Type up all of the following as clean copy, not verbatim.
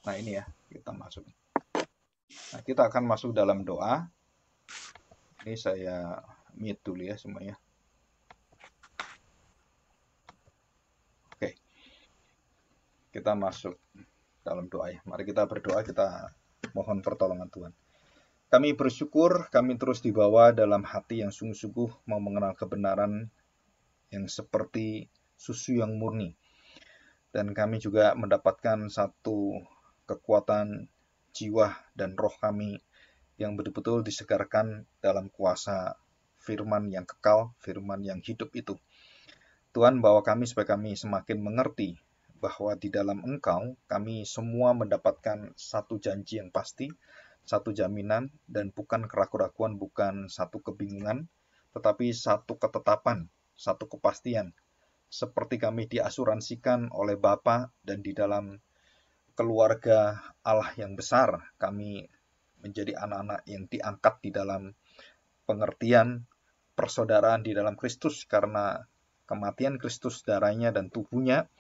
Nah ini ya, kita masuk. Nah kita akan masuk dalam doa. Ini saya mute dulu ya semuanya. Oke, kita masuk dalam doa ya. Mari kita berdoa, kita mohon pertolongan Tuhan. Kami bersyukur, kami terus dibawa dalam hati yang sungguh-sungguh mau mengenal kebenaran yang seperti susu yang murni. Dan kami juga mendapatkan satu kekuatan jiwa dan roh kami yang betul-betul disegarkan dalam kuasa firman yang kekal, firman yang hidup itu. Tuhan, bawa kami supaya kami semakin mengerti bahwa di dalam Engkau kami semua mendapatkan satu janji yang pasti, satu jaminan, dan bukan keraguan-raguan, bukan satu kebingungan, tetapi satu ketetapan, satu kepastian. Seperti kami diasuransikan oleh Bapa dan di dalam keluarga Allah yang besar, kami menjadi anak-anak yang diangkat di dalam pengertian persaudaraan di dalam Kristus karena kematian Kristus, darahnya dan tubuhnya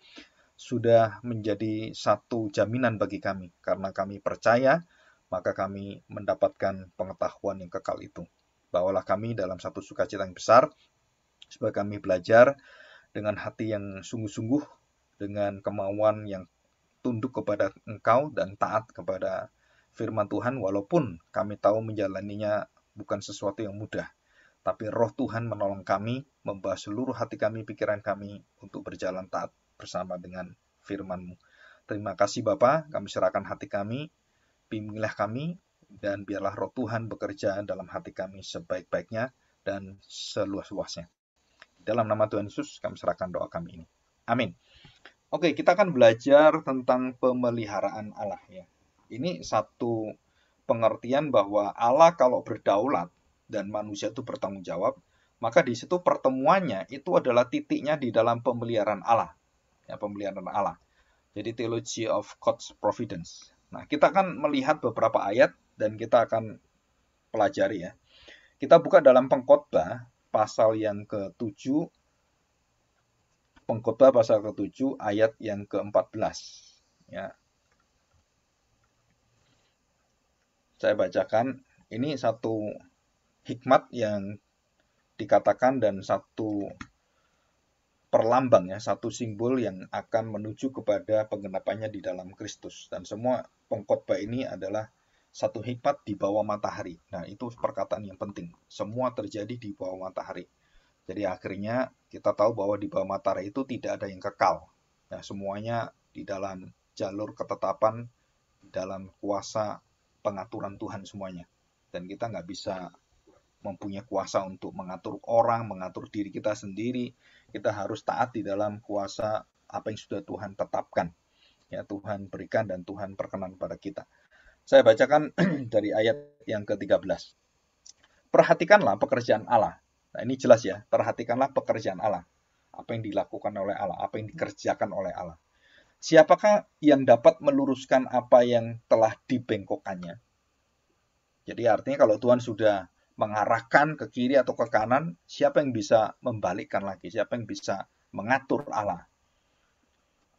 sudah menjadi satu jaminan bagi kami. Karena kami percaya, maka kami mendapatkan pengetahuan yang kekal itu. Bawalah kami dalam satu sukacita yang besar, supaya kami belajar dengan hati yang sungguh-sungguh, dengan kemauan yang tunduk kepada Engkau dan taat kepada firman Tuhan, walaupun kami tahu menjalaninya bukan sesuatu yang mudah. Tapi roh Tuhan menolong kami, membawa seluruh hati kami, pikiran kami untuk berjalan taat bersama dengan firman-Mu. Terima kasih Bapa, kami serahkan hati kami, bimbinglah kami, dan biarlah roh Tuhan bekerja dalam hati kami sebaik-baiknya dan seluas-luasnya. Dalam nama Tuhan Yesus, kami serahkan doa kami ini. Amin. Oke, kita akan belajar tentang pemeliharaan Allah ya. Ini satu pengertian bahwa Allah kalau berdaulat dan manusia itu bertanggung jawab, maka di situ pertemuannya itu adalah titiknya di dalam pemeliharaan Allah. Ya, pemeliharaan Allah. Jadi theology of God's providence. Nah, kita akan melihat beberapa ayat dan kita akan pelajari ya. Kita buka dalam Pengkhotbah pasal yang ke-7, Pengkhotbah pasal ke-7 ayat yang ke-14 ya. Saya bacakan, ini satu hikmat yang dikatakan dan satu perlambang ya, satu simbol yang akan menuju kepada penggenapannya di dalam Kristus. Dan semua pengkhotbah ini adalah satu hikmat di bawah matahari. Nah, itu perkataan yang penting. Semua terjadi di bawah matahari. Jadi akhirnya kita tahu bahwa di bawah matahari itu tidak ada yang kekal. Nah, semuanya di dalam jalur ketetapan, di dalam kuasa pengaturan Tuhan semuanya. Dan kita nggak bisa mempunyai kuasa untuk mengatur orang, mengatur diri kita sendiri. Kita harus taat di dalam kuasa apa yang sudah Tuhan tetapkan. Ya, Tuhan berikan dan Tuhan perkenan pada kita. Saya bacakan dari ayat yang ke-13. Perhatikanlah pekerjaan Allah. Nah, ini jelas ya, perhatikanlah pekerjaan Allah. Apa yang dilakukan oleh Allah, apa yang dikerjakan oleh Allah. Siapakah yang dapat meluruskan apa yang telah dibengkokkannya? Jadi artinya kalau Tuhan sudah mengarahkan ke kiri atau ke kanan, siapa yang bisa membalikkan lagi? Siapa yang bisa mengatur Allah?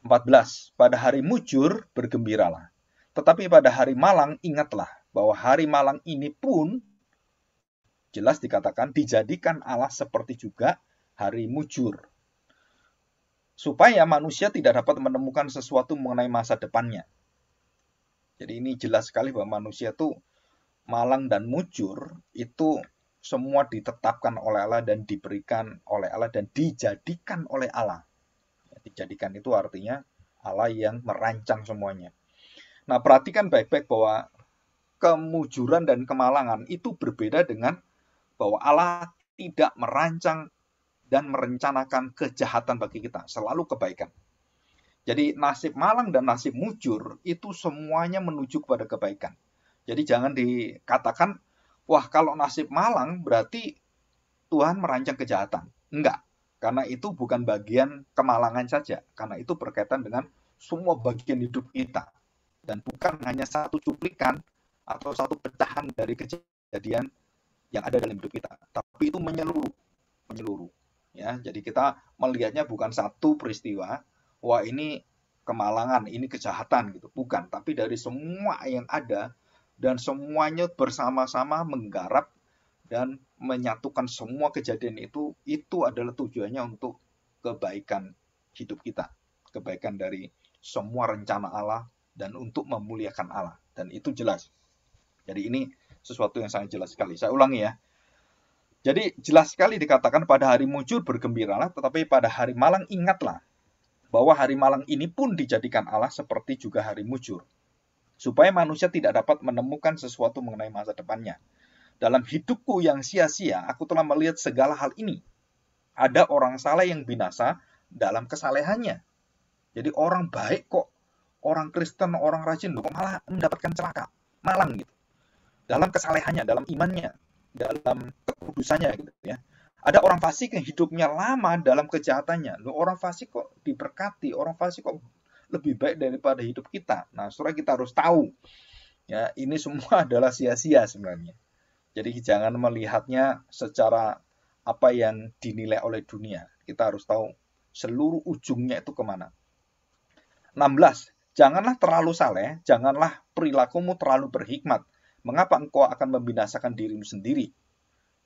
14. Pada hari mujur bergembiralah. Tetapi pada hari malang ingatlah bahwa hari malang ini pun jelas dikatakan dijadikan Allah seperti juga hari mujur. Supaya manusia tidak dapat menemukan sesuatu mengenai masa depannya. Jadi ini jelas sekali bahwa manusia itu malang dan mujur itu semua ditetapkan oleh Allah dan diberikan oleh Allah dan dijadikan oleh Allah. Dijadikan itu artinya Allah yang merancang semuanya. Nah, perhatikan baik-baik bahwa kemujuran dan kemalangan itu berbeda dengan bahwa Allah tidak merancang dan merencanakan kejahatan bagi kita, selalu kebaikan. Jadi nasib malang dan nasib mujur itu semuanya menuju kepada kebaikan. Jadi jangan dikatakan, wah kalau nasib malang berarti Tuhan merancang kejahatan. Enggak, karena itu bukan bagian kemalangan saja, karena itu berkaitan dengan semua bagian hidup kita. Dan bukan hanya satu cuplikan atau satu pecahan dari kejadian yang ada dalam hidup kita, tapi itu menyeluruh, menyeluruh. Ya, jadi kita melihatnya bukan satu peristiwa, wah ini kemalangan, ini kejahatan gitu. Bukan, tapi dari semua yang ada dan semuanya bersama-sama menggarap dan menyatukan semua kejadian itu adalah tujuannya untuk kebaikan hidup kita, kebaikan dari semua rencana Allah dan untuk memuliakan Allah. Dan itu jelas. Jadi ini sesuatu yang sangat jelas sekali. Saya ulangi ya. Jadi jelas sekali dikatakan pada hari mujur bergembiralah, tetapi pada hari malang ingatlah bahwa hari malang ini pun dijadikan Allah seperti juga hari mujur, supaya manusia tidak dapat menemukan sesuatu mengenai masa depannya. Dalam hidupku yang sia-sia, aku telah melihat segala hal ini. Ada orang saleh yang binasa dalam kesalehannya. Jadi orang baik kok, orang Kristen, orang rajin, kok malah mendapatkan celaka, malang gitu. Dalam kesalehannya, dalam imannya, dalam kekudusannya gitu ya. Ada orang fasik yang hidupnya lama dalam kejahatannya. Loh, orang fasik kok diberkati, orang fasik kok lebih baik daripada hidup kita. Nah, saudara kita harus tahu ya, ini semua adalah sia-sia sebenarnya. Jadi jangan melihatnya secara apa yang dinilai oleh dunia. Kita harus tahu seluruh ujungnya itu kemana. 16. Janganlah terlalu saleh, janganlah perilakumu terlalu berhikmat. Mengapa engkau akan membinasakan dirimu sendiri?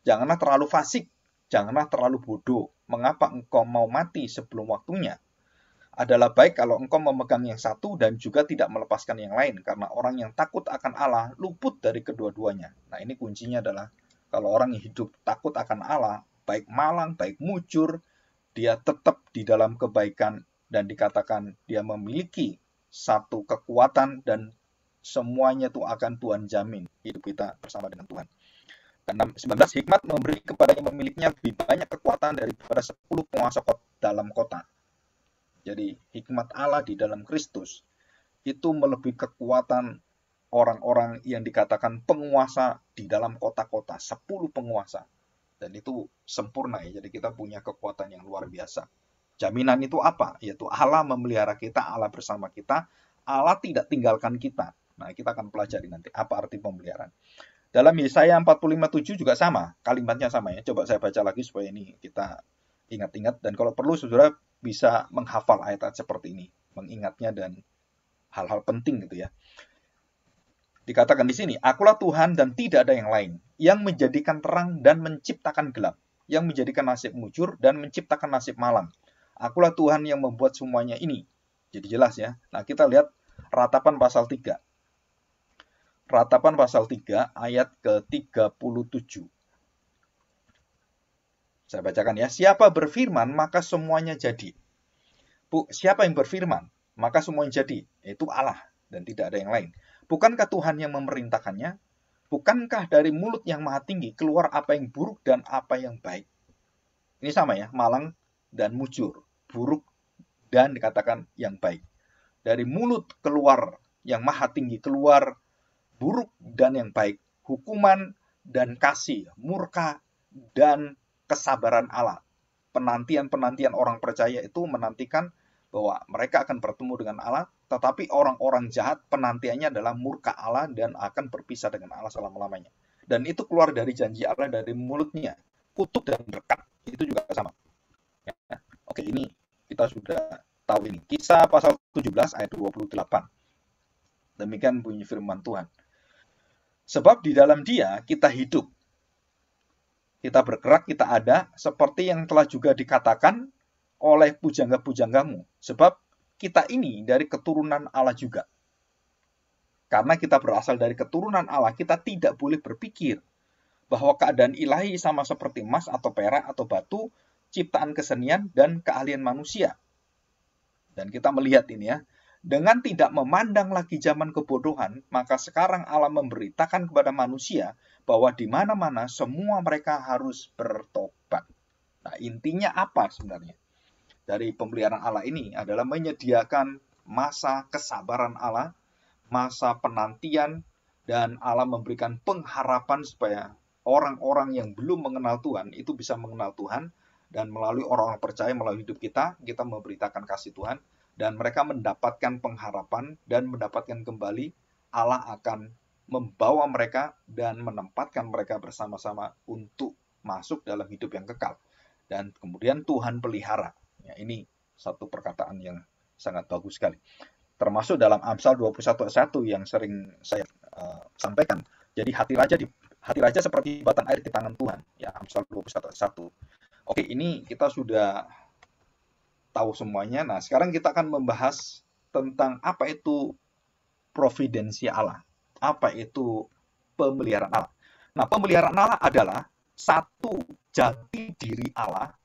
Janganlah terlalu fasik, janganlah terlalu bodoh. Mengapa engkau mau mati sebelum waktunya? Adalah baik kalau engkau memegang yang satu dan juga tidak melepaskan yang lain, karena orang yang takut akan Allah luput dari kedua-duanya. Nah, ini kuncinya adalah kalau orang yang hidup takut akan Allah, baik malang, baik mujur, dia tetap di dalam kebaikan dan dikatakan dia memiliki satu kekuatan dan semuanya itu akan Tuhan jamin hidup kita bersama dengan Tuhan. Dan 19, hikmat memberi kepada yang memilikinya lebih banyak kekuatan daripada 10 penguasa dalam kota. Jadi hikmat Allah di dalam Kristus itu melebihi kekuatan orang-orang yang dikatakan penguasa di dalam kota-kota, 10 penguasa. Dan itu sempurna ya, jadi kita punya kekuatan yang luar biasa. Jaminan itu apa? Yaitu Allah memelihara kita, Allah bersama kita, Allah tidak tinggalkan kita. Nah, kita akan pelajari nanti apa arti pemeliharaan. Dalam Yesaya 45:7 juga sama, kalimatnya sama ya. Coba saya baca lagi supaya ini kita ingat-ingat. Dan kalau perlu, saudara bisa menghafal ayat-ayat seperti ini, mengingatnya dan hal-hal penting gitu ya. Dikatakan di sini, akulah Tuhan dan tidak ada yang lain, yang menjadikan terang dan menciptakan gelap, yang menjadikan nasib mujur dan menciptakan nasib malang. Akulah Tuhan yang membuat semuanya ini. Jadi jelas ya. Nah, kita lihat Ratapan pasal 3. Ratapan pasal 3 ayat ke-37. Saya bacakan ya. Siapa berfirman, maka semuanya jadi. Siapa yang berfirman, maka semuanya jadi. Itu Allah dan tidak ada yang lain. Bukankah Tuhan yang memerintahkannya? Bukankah dari mulut yang maha tinggi keluar apa yang buruk dan apa yang baik? Ini sama ya, malang dan mujur. Buruk dan dikatakan yang baik. Dari mulut keluar yang maha tinggi keluar buruk dan yang baik, hukuman dan kasih, murka dan kesabaran Allah. Penantian-penantian orang percaya itu menantikan bahwa mereka akan bertemu dengan Allah, tetapi orang-orang jahat penantiannya adalah murka Allah dan akan berpisah dengan Allah selama-lamanya. Dan itu keluar dari janji Allah dari mulutnya, kutuk dan berkat. Itu juga sama. Ya. Oke, ini kita sudah tahu ini. Kisah pasal 17 ayat 28. Demikian bunyi firman Tuhan. Sebab di dalam Dia kita hidup, kita bergerak, kita ada, seperti yang telah juga dikatakan oleh pujangga-pujanggamu. Sebab kita ini dari keturunan Allah juga. Karena kita berasal dari keturunan Allah, kita tidak boleh berpikir bahwa keadaan ilahi sama seperti emas atau perak atau batu, ciptaan kesenian dan keahlian manusia. Dan kita melihat ini ya, dengan tidak memandang lagi zaman kebodohan, maka sekarang Allah memberitakan kepada manusia bahwa di mana-mana semua mereka harus bertobat. Nah, intinya apa sebenarnya? Dari pemeliharaan Allah ini adalah menyediakan masa kesabaran Allah, masa penantian, dan Allah memberikan pengharapan supaya orang-orang yang belum mengenal Tuhan itu bisa mengenal Tuhan, dan melalui orang-orang percaya, melalui hidup kita memberitakan kasih Tuhan, dan mereka mendapatkan pengharapan dan mendapatkan kembali Allah akan membawa mereka dan menempatkan mereka bersama-sama untuk masuk dalam hidup yang kekal. Dan kemudian Tuhan pelihara. Ya, ini satu perkataan yang sangat bagus sekali. Termasuk dalam Amsal 21 ayat 1 yang sering saya sampaikan. Jadi hati raja seperti batan air di tangan Tuhan. Ya, Amsal 21 ayat 1. Oke, ini kita sudah tahu semuanya. Nah, sekarang kita akan membahas tentang apa itu providensia Allah. Apa itu pemeliharaan Allah. Nah, pemeliharaan Allah adalah satu jati diri Allah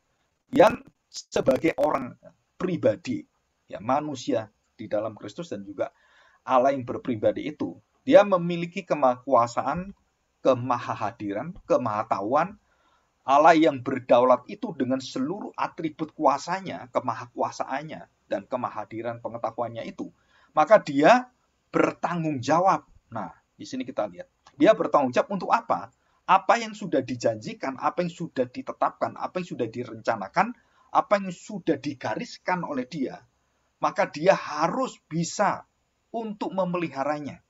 yang sebagai orang pribadi, ya, manusia di dalam Kristus dan juga Allah yang berpribadi itu, dia memiliki kemahakuasaan, kemahahadiran, kemahatauan. Allah yang berdaulat itu dengan seluruh atribut kuasanya, kemahakuasaannya, dan kemahadiran pengetahuannya itu, maka dia bertanggung jawab. Nah, di sini kita lihat. Dia bertanggung jawab untuk apa? Apa yang sudah dijanjikan, apa yang sudah ditetapkan, apa yang sudah direncanakan, apa yang sudah digariskan oleh dia, maka dia harus bisa untuk memeliharanya,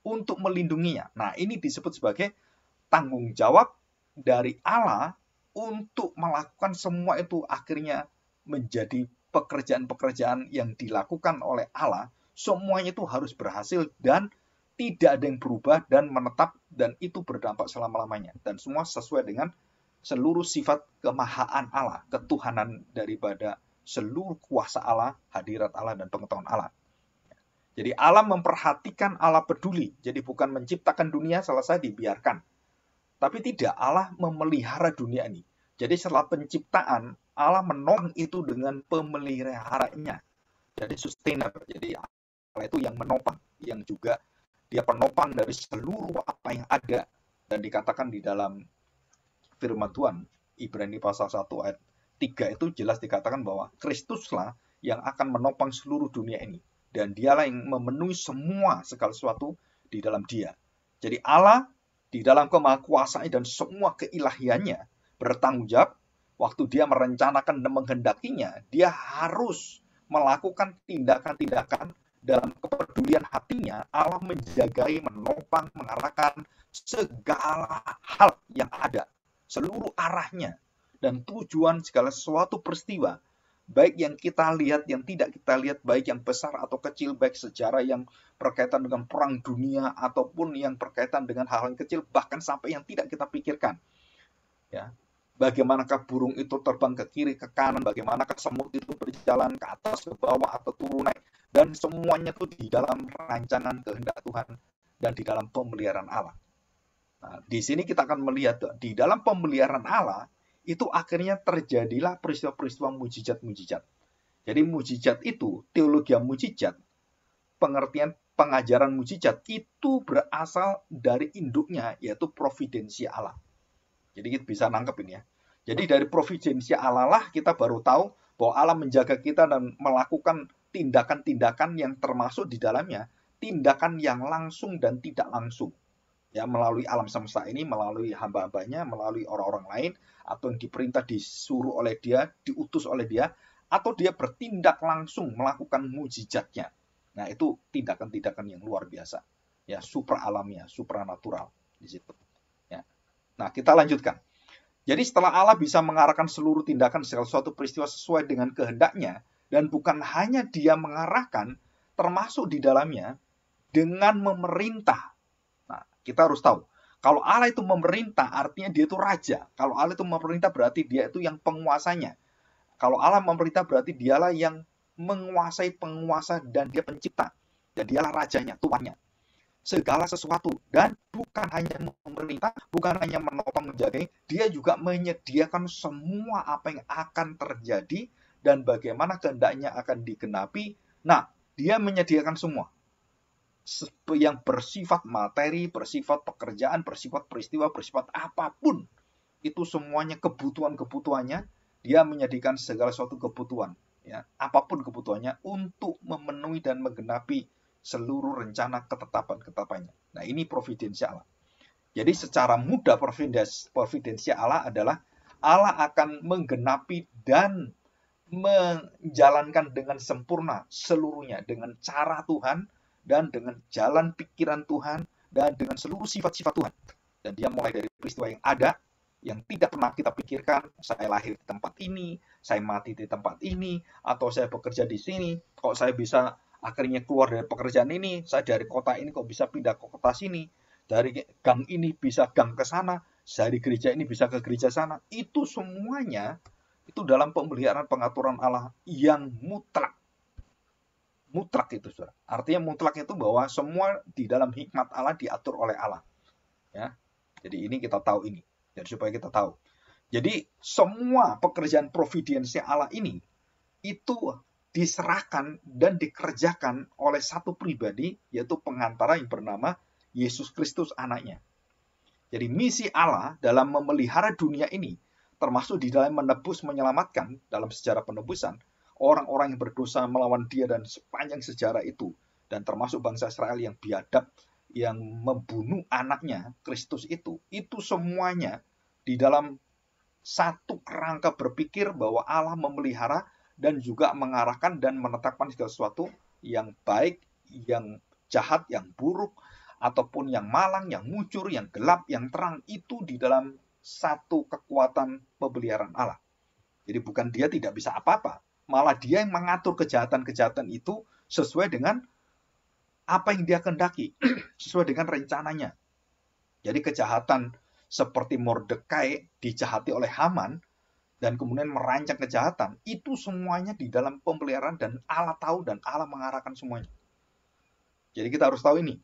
untuk melindunginya. Nah, ini disebut sebagai tanggung jawab dari Allah untuk melakukan semua itu akhirnya menjadi pekerjaan-pekerjaan yang dilakukan oleh Allah. Semuanya itu harus berhasil dan tidak ada yang berubah dan menetap dan itu berdampak selama-lamanya. Dan semua sesuai dengan seluruh sifat kemahaan Allah, ketuhanan daripada seluruh kuasa Allah, hadirat Allah, dan pengetahuan Allah. Jadi Allah memperhatikan, Allah peduli. Jadi bukan menciptakan dunia selesai dibiarkan. Tapi tidak, Allah memelihara dunia ini. Jadi setelah penciptaan, Allah menopang itu dengan pemeliharaannya. Jadi sustainer. Jadi Allah itu yang menopang, yang juga dia penopang dari seluruh apa yang ada. Dan dikatakan di dalam firman Tuhan, Ibrani pasal 1 ayat 3 itu jelas dikatakan bahwa Kristuslah yang akan menopang seluruh dunia ini. Dan dialah yang memenuhi semua segala sesuatu di dalam dia. Jadi Allah di dalam kemahakuasaan dan semua keilahiannya bertanggung jawab waktu dia merencanakan dan menghendakinya, dia harus melakukan tindakan-tindakan dalam kepedulian hatinya. Allah menjagai, menopang, mengarahkan segala hal yang ada, seluruh arahnya dan tujuan segala sesuatu peristiwa, baik yang kita lihat, yang tidak kita lihat, baik yang besar atau kecil, baik sejarah yang berkaitan dengan perang dunia ataupun yang berkaitan dengan hal yang kecil, bahkan sampai yang tidak kita pikirkan. Ya, bagaimanakah burung itu terbang ke kiri, ke kanan, bagaimanakah semut itu berjalan ke atas, ke bawah, atau turun naik, dan semuanya itu di dalam rancangan kehendak Tuhan dan di dalam pemeliharaan Allah. Nah, di sini kita akan melihat di dalam pemeliharaan Allah itu akhirnya terjadilah peristiwa-peristiwa mujizat-mujizat. Jadi mujizat itu, teologi mujizat, pengertian pengajaran mujizat itu berasal dari induknya, yaitu providensia Allah. Jadi kita bisa nangkep ini ya. Jadi dari providensia Allah lah kita baru tahu bahwa Allah menjaga kita dan melakukan tindakan-tindakan yang termasuk di dalamnya, tindakan yang langsung dan tidak langsung. Ya, melalui alam semesta ini, melalui hamba-hambanya, melalui orang-orang lain, atau yang diperintah, disuruh oleh dia, diutus oleh dia, atau dia bertindak langsung melakukan mujizatnya. Nah, itu tindakan-tindakan yang luar biasa. Ya, supra alamiah, supranatural di situ. Ya. Nah, kita lanjutkan. Jadi setelah Allah bisa mengarahkan seluruh tindakan segala suatu peristiwa sesuai dengan kehendaknya, dan bukan hanya dia mengarahkan, termasuk di dalamnya, dengan memerintah. Kita harus tahu, kalau Allah itu memerintah artinya dia itu raja. Kalau Allah itu memerintah berarti dia itu yang penguasanya. Kalau Allah memerintah berarti dialah yang menguasai penguasa dan dia pencipta. Dan dialah rajanya, tuannya. Segala sesuatu. Dan bukan hanya memerintah, bukan hanya menopang menjaga, dia juga menyediakan semua apa yang akan terjadi dan bagaimana kehendaknya akan digenapi. Nah, dia menyediakan semua. Yang bersifat materi, bersifat pekerjaan, bersifat peristiwa, bersifat apapun. Itu semuanya kebutuhan-kebutuhannya, dia menyediakan segala suatu kebutuhan. Ya, apapun kebutuhannya untuk memenuhi dan menggenapi seluruh rencana ketetapan-ketetapannya. Nah, ini providensia Allah. Jadi secara mudah providensia Allah adalah Allah akan menggenapi dan menjalankan dengan sempurna seluruhnya dengan cara Tuhan, dan dengan jalan pikiran Tuhan, dan dengan seluruh sifat-sifat Tuhan. Dan dia mulai dari peristiwa yang ada, yang tidak pernah kita pikirkan. Saya lahir di tempat ini, saya mati di tempat ini, atau saya bekerja di sini, kok saya bisa akhirnya keluar dari pekerjaan ini, saya dari kota ini kok bisa pindah ke kota sini, dari gang ini bisa gang ke sana, dari gereja ini bisa ke gereja sana. Itu semuanya itu dalam pemeliharaan pengaturan Allah yang mutlak. Mutlak itu, saudara. Artinya mutlak itu bahwa semua di dalam hikmat Allah diatur oleh Allah. Ya, jadi ini kita tahu ini. Jadi supaya kita tahu. Jadi semua pekerjaan providensi Allah ini itu diserahkan dan dikerjakan oleh satu pribadi, yaitu pengantara yang bernama Yesus Kristus anaknya. Jadi misi Allah dalam memelihara dunia ini, termasuk di dalam menebus, menyelamatkan dalam sejarah penebusan, orang-orang yang berdosa melawan dia dan sepanjang sejarah itu, dan termasuk bangsa Israel yang biadab, yang membunuh anaknya, Kristus itu semuanya di dalam satu kerangka berpikir bahwa Allah memelihara dan juga mengarahkan dan menetapkan segala sesuatu yang baik, yang jahat, yang buruk, ataupun yang malang, yang mujur, yang gelap, yang terang, itu di dalam satu kekuatan pemeliharaan Allah. Jadi bukan dia tidak bisa apa-apa, malah dia yang mengatur kejahatan-kejahatan itu sesuai dengan apa yang dia kehendaki, sesuai dengan rencananya. Jadi kejahatan seperti Mordekai dijahati oleh Haman, dan kemudian merancang kejahatan, itu semuanya di dalam pemeliharaan dan Allah tahu dan Allah mengarahkan semuanya. Jadi kita harus tahu ini.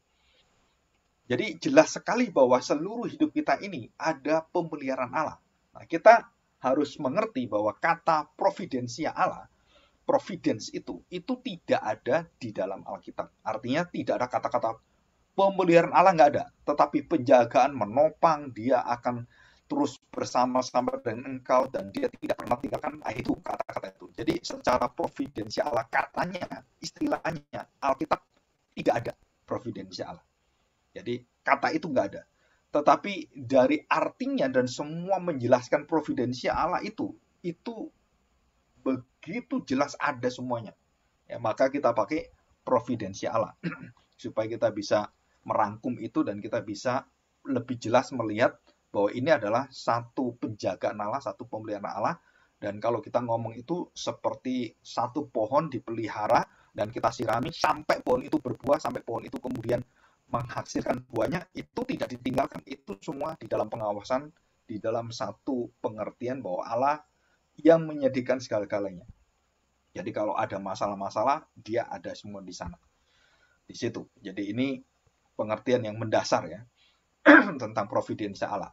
Jadi jelas sekali bahwa seluruh hidup kita ini ada pemeliharaan Allah. Nah, kita harus mengerti bahwa kata providensia Allah, providence itu tidak ada di dalam Alkitab. Artinya tidak ada kata-kata pemeliharaan Allah, nggak ada. Tetapi penjagaan, menopang, dia akan terus bersama-sama dengan engkau dan dia tidak pernah tinggalkan, itu kata-kata itu. Jadi secara providensia Allah, katanya, istilahnya, Alkitab tidak ada providensia Allah. Jadi kata itu nggak ada. Tetapi dari artinya dan semua menjelaskan providensia Allah itu begitu jelas ada semuanya. Ya, maka kita pakai providensia Allah supaya kita bisa merangkum itu dan kita bisa lebih jelas melihat bahwa ini adalah satu penjagaan Allah, satu pemeliharaan Allah. Dan kalau kita ngomong itu seperti satu pohon dipelihara dan kita sirami sampai pohon itu berbuah, sampai pohon itu kemudian menghasilkan buahnya, itu tidak ditinggalkan. Itu semua di dalam pengawasan, di dalam satu pengertian bahwa Allah yang menyediakan segala-galanya. Jadi kalau ada masalah-masalah, dia ada semua di sana. Di situ. Jadi ini pengertian yang mendasar ya tentang providensia Allah.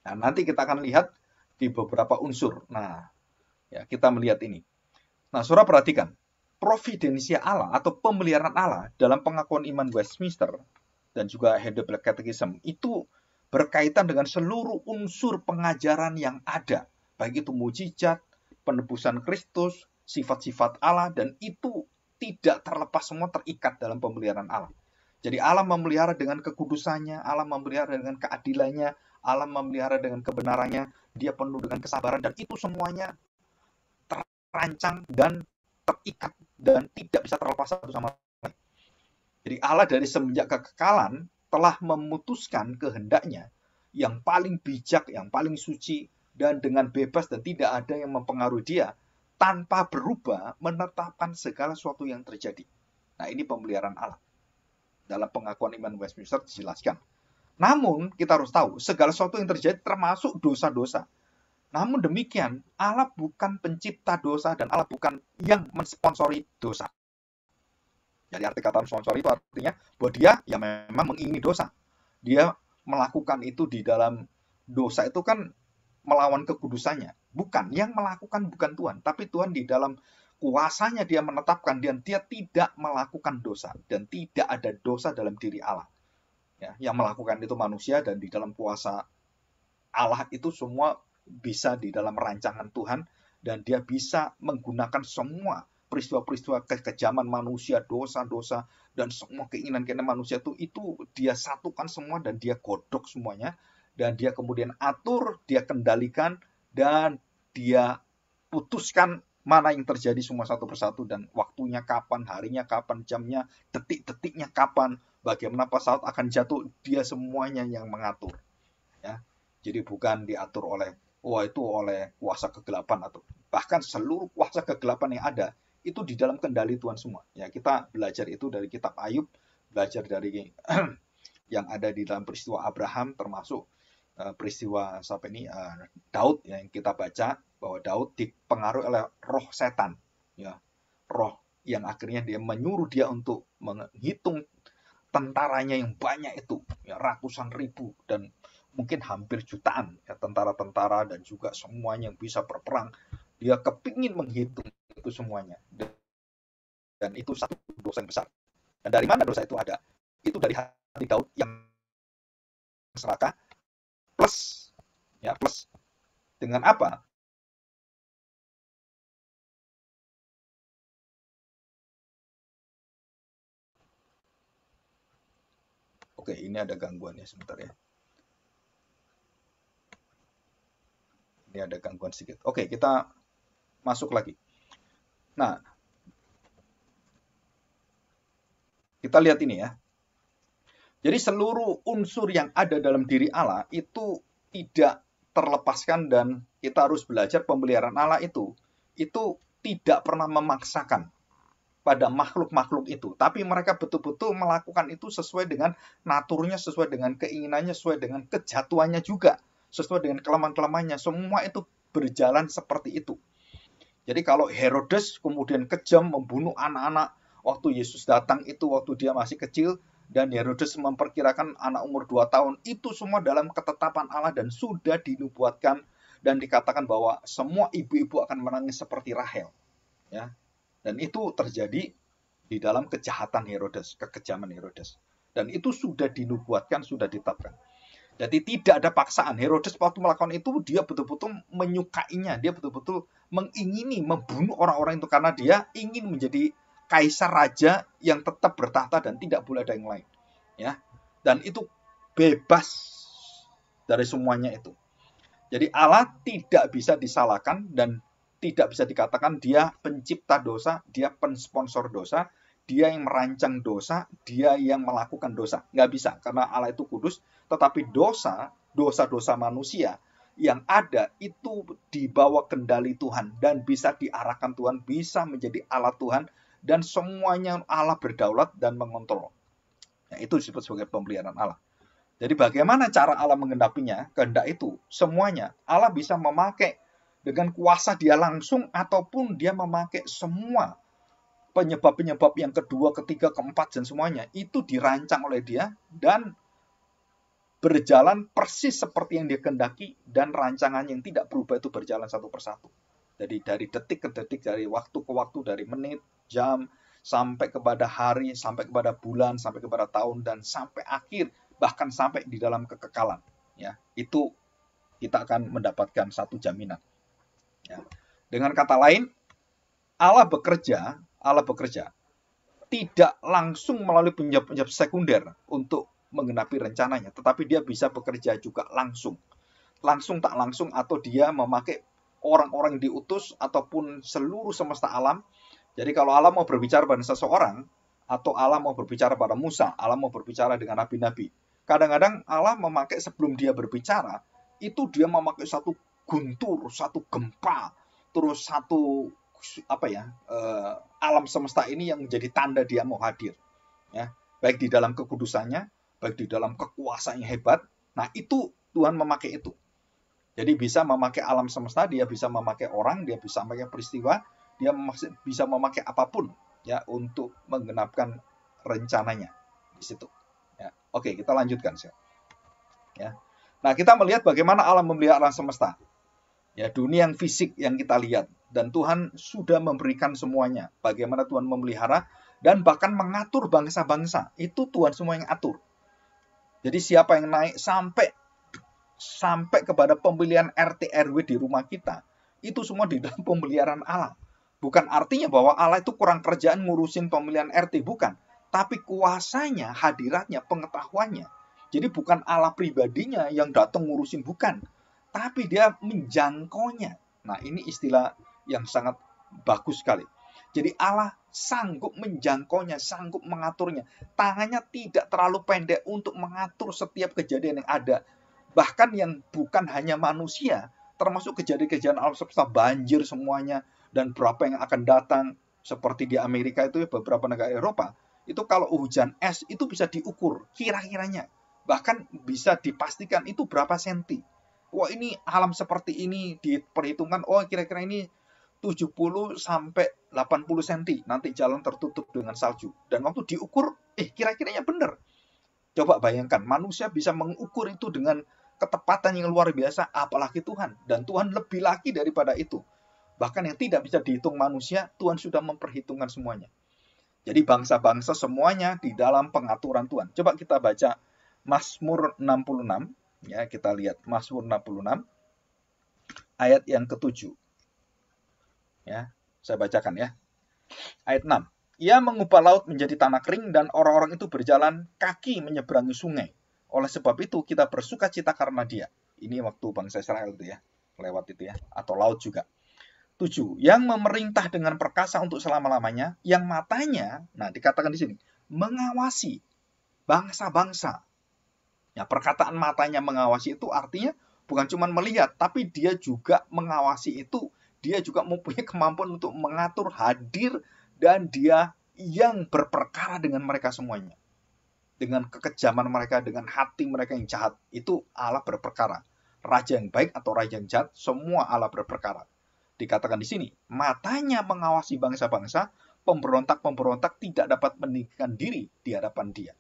Nah, nanti kita akan lihat di beberapa unsur. Nah, ya kita melihat ini. Nah, saudara perhatikan, providensia Allah atau pemeliharaan Allah dalam pengakuan iman Westminster dan juga Heidelberg Catechism itu berkaitan dengan seluruh unsur pengajaran yang ada, baik itu mujizat, penebusan Kristus, sifat-sifat Allah, dan itu tidak terlepas, semua terikat dalam pemeliharaan Allah. Jadi Allah memelihara dengan kekudusannya, Allah memelihara dengan keadilannya, Allah memelihara dengan kebenarannya, dia penuh dengan kesabaran, dan itu semuanya terancang dan terikat dan tidak bisa terlepas satu sama lain. Jadi Allah dari semenjak kekekalan telah memutuskan kehendaknya yang paling bijak, yang paling suci, dan dengan bebas dan tidak ada yang mempengaruhi dia, tanpa berubah menetapkan segala sesuatu yang terjadi. Nah, ini pemeliharaan Allah. Dalam pengakuan iman Westminster dijelaskan. Namun, kita harus tahu, segala sesuatu yang terjadi termasuk dosa-dosa. Namun demikian, Allah bukan pencipta dosa dan Allah bukan yang mensponsori dosa. Jadi arti kata sponsori itu artinya bahwa dia ya memang mengingini dosa. Dia melakukan itu di dalam dosa itu kan melawan kekudusannya. Bukan, yang melakukan bukan Tuhan, tapi Tuhan di dalam kuasanya dia menetapkan dan dia tidak melakukan dosa dan tidak ada dosa dalam diri Allah. Ya, yang melakukan itu manusia dan di dalam kuasa Allah itu semua bisa di dalam rancangan Tuhan dan dia bisa menggunakan semua peristiwa-peristiwa kekejaman manusia, dosa-dosa dan semua keinginan-keinginan manusia itu dia satukan semua dan dia godok semuanya dan dia kemudian atur, dia kendalikan dan dia putuskan mana yang terjadi semua satu persatu dan waktunya kapan, harinya kapan, jamnya, detik-detiknya kapan, bagaimana pesawat akan jatuh, dia semuanya yang mengatur. Ya. Jadi bukan diatur oleh, itu oleh kuasa kegelapan, atau bahkan seluruh kuasa kegelapan yang ada itu di dalam kendali Tuhan semua. Ya, kita belajar itu dari kitab Ayub, belajar dari yang ada di dalam peristiwa Abraham, termasuk peristiwa sampai ini Daud yang kita baca bahwa Daud dipengaruhi oleh roh setan, ya, roh yang akhirnya dia menyuruh dia untuk menghitung tentaranya yang banyak itu, ya, ratusan ribu dan mungkin hampir jutaan, ya, tentara-tentara dan juga semuanya yang bisa berperang. Dia kepingin menghitung itu semuanya, dan itu satu dosa yang besar. Dan dari mana dosa itu ada? Itu dari hati Daud yang serakah, plus, ya, plus dengan apa? Oke, ini ada gangguannya sebentar ya. Ini ada gangguan sedikit. Oke, kita masuk lagi. Nah, kita lihat ini ya. Jadi seluruh unsur yang ada dalam diri Allah itu tidak terlepaskan, dan kita harus belajar pemeliharaan Allah itu tidak pernah memaksakan pada makhluk-makhluk itu, tapi mereka betul-betul melakukan itu sesuai dengan naturnya, sesuai dengan keinginannya, sesuai dengan kejatuhannya juga, sesuai dengan kelemahan-kelemahannya. Semua itu berjalan seperti itu. Jadi kalau Herodes kemudian kejam membunuh anak-anak waktu Yesus datang itu, waktu dia masih kecil, dan Herodes memperkirakan anak umur 2 tahun, itu semua dalam ketetapan Allah dan sudah dinubuatkan, dan dikatakan bahwa semua ibu-ibu akan menangis seperti Rahel, ya. Dan itu terjadi di dalam kejahatan Herodes, kekejaman Herodes. Dan itu sudah dinubuatkan, sudah ditetapkan. Jadi tidak ada paksaan. Herodes waktu melakukan itu, dia betul-betul menyukainya. Dia betul-betul mengingini membunuh orang-orang itu karena dia ingin menjadi kaisar raja yang tetap bertahta dan tidak boleh ada yang lain. Ya, dan itu bebas dari semuanya itu. Jadi Allah tidak bisa disalahkan dan tidak bisa dikatakan dia pencipta dosa, dia pensponsor dosa, dia yang merancang dosa, dia yang melakukan dosa. Nggak bisa, karena Allah itu kudus, tetapi dosa-dosa manusia yang ada itu dibawa kendali Tuhan dan bisa diarahkan Tuhan, bisa menjadi alat Tuhan, dan semuanya Allah berdaulat dan mengontrol. Nah, itu disebut sebagai pemeliharaan Allah. Jadi bagaimana cara Allah menggenapinya, kehendak itu? Semuanya. Allah bisa memakai dengan kuasa dia langsung, ataupun dia memakai semua penyebab-penyebab yang kedua, ketiga, keempat, dan semuanya. Itu dirancang oleh dia dan berjalan persis seperti yang dia kehendaki, dan rancangan yang tidak berubah itu berjalan satu persatu. Jadi dari detik ke detik, dari waktu ke waktu, dari menit, jam, sampai kepada hari, sampai kepada bulan, sampai kepada tahun, dan sampai akhir, bahkan sampai di dalam kekekalan. Ya, itu kita akan mendapatkan satu jaminan. Ya. Dengan kata lain, Allah bekerja tidak langsung melalui penyebab-penyebab sekunder untuk menggenapi rencananya, tetapi dia bisa bekerja juga langsung tak langsung, atau dia memakai orang-orang yang diutus ataupun seluruh semesta alam. Jadi kalau Allah mau berbicara pada seseorang, atau Allah mau berbicara pada Musa, Allah mau berbicara dengan nabi-nabi, kadang-kadang Allah memakai, sebelum dia berbicara, itu dia memakai satu guntur, satu gempa, terus satu alam semesta ini yang menjadi tanda dia mau hadir, ya, baik di dalam kekudusannya, baik di dalam kekuasaan yang hebat. Nah, itu Tuhan memakai itu. Jadi bisa memakai alam semesta, dia bisa memakai orang, dia bisa memakai peristiwa, dia bisa memakai apapun, ya, untuk menggenapkan rencananya di situ. Ya. Oke, kita lanjutkan. Ya. Nah, kita melihat bagaimana Allah memelihara alam semesta. Ya, dunia yang fisik yang kita lihat, dan Tuhan sudah memberikan semuanya. Bagaimana Tuhan memelihara dan bahkan mengatur bangsa-bangsa, itu Tuhan semua yang atur. Jadi siapa yang naik sampai kepada pemilihan RT RW di rumah kita, itu semua di dalam pemeliharaan Allah. Bukan artinya bahwa Allah itu kurang kerjaan ngurusin pemilihan RT, bukan. Tapi kuasanya, hadiratnya, pengetahuannya. Jadi bukan Allah pribadinya yang datang ngurusin, bukan. Tapi dia menjangkaunya. Nah, ini istilah yang sangat bagus sekali. Jadi Allah sanggup menjangkaunya, sanggup mengaturnya. Tangannya tidak terlalu pendek untuk mengatur setiap kejadian yang ada. Bahkan yang bukan hanya manusia, termasuk kejadian-kejadian alam semesta, banjir semuanya, dan berapa yang akan datang, seperti di Amerika itu, beberapa negara Eropa, itu kalau hujan es itu bisa diukur kira-kiranya. Bahkan bisa dipastikan itu berapa senti. Wah, ini alam seperti ini diperhitungkan, oh kira-kira ini 70 sampai 80 cm nanti jalan tertutup dengan salju. Dan waktu diukur, kira-kiranya benar. Coba bayangkan, manusia bisa mengukur itu dengan ketepatan yang luar biasa, apalagi Tuhan. Dan Tuhan lebih lagi daripada itu. Bahkan yang tidak bisa dihitung manusia, Tuhan sudah memperhitungkan semuanya. Jadi bangsa-bangsa semuanya di dalam pengaturan Tuhan. Coba kita baca Mazmur 66. Ya, kita lihat Mazmur 66 ayat yang ke-7. Ya, saya bacakan ya. Ayat 6. Ia mengubah laut menjadi tanah kering dan orang-orang itu berjalan kaki menyeberangi sungai. Oleh sebab itu kita bersuka cita karena dia. Ini waktu bangsa Israel itu ya, lewat itu ya, atau laut juga. 7. Yang memerintah dengan perkasa untuk selama-lamanya, yang matanya, nah dikatakan di sini, mengawasi bangsa-bangsa. Ya, perkataan matanya mengawasi itu artinya bukan cuma melihat, tapi dia juga mengawasi itu, dia juga mempunyai kemampuan untuk mengatur, hadir, dan dia yang berperkara dengan mereka semuanya. Dengan kekejaman mereka, dengan hati mereka yang jahat, itu Allah berperkara. Raja yang baik atau raja yang jahat, semua Allah berperkara. Dikatakan di sini, matanya mengawasi bangsa-bangsa, pemberontak-pemberontak tidak dapat meninggikan diri di hadapan dia.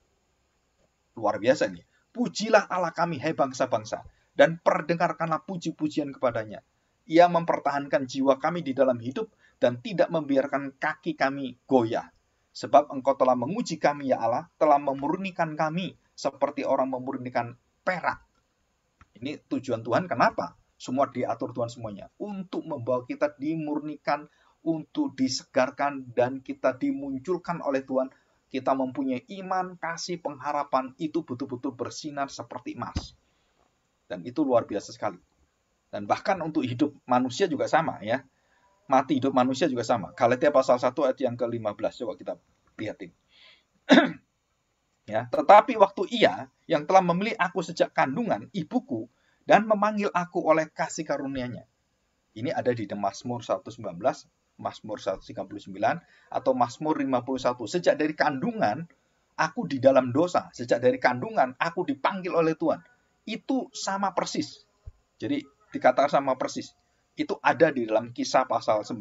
Luar biasa ini. Pujilah Allah kami, hai bangsa-bangsa, dan perdengarkanlah puji-pujian kepadanya. Ia mempertahankan jiwa kami di dalam hidup dan tidak membiarkan kaki kami goyah. Sebab engkau telah menguji kami, ya Allah, telah memurnikan kami seperti orang memurnikan perak. Ini tujuan Tuhan kenapa? Semua diatur Tuhan semuanya. Untuk membawa kita dimurnikan, untuk disegarkan, dan kita dimunculkan oleh Tuhan. Kita mempunyai iman, kasih, pengharapan, itu betul-betul bersinar seperti emas. Dan itu luar biasa sekali. Dan bahkan untuk hidup manusia juga sama ya. Mati hidup manusia juga sama. Galatia pasal 1 ayat yang ke-15. Coba kita lihatin. Ya, tetapi waktu ia yang telah memilih aku sejak kandungan ibuku dan memanggil aku oleh kasih karunia-Nya. Ini ada di Mazmur 119, Mazmur 139 atau Mazmur 51. Sejak dari kandungan aku di dalam dosa, sejak dari kandungan aku dipanggil oleh Tuhan. Itu sama persis. Jadi dikatakan sama persis. Itu ada di dalam Kisah pasal 9,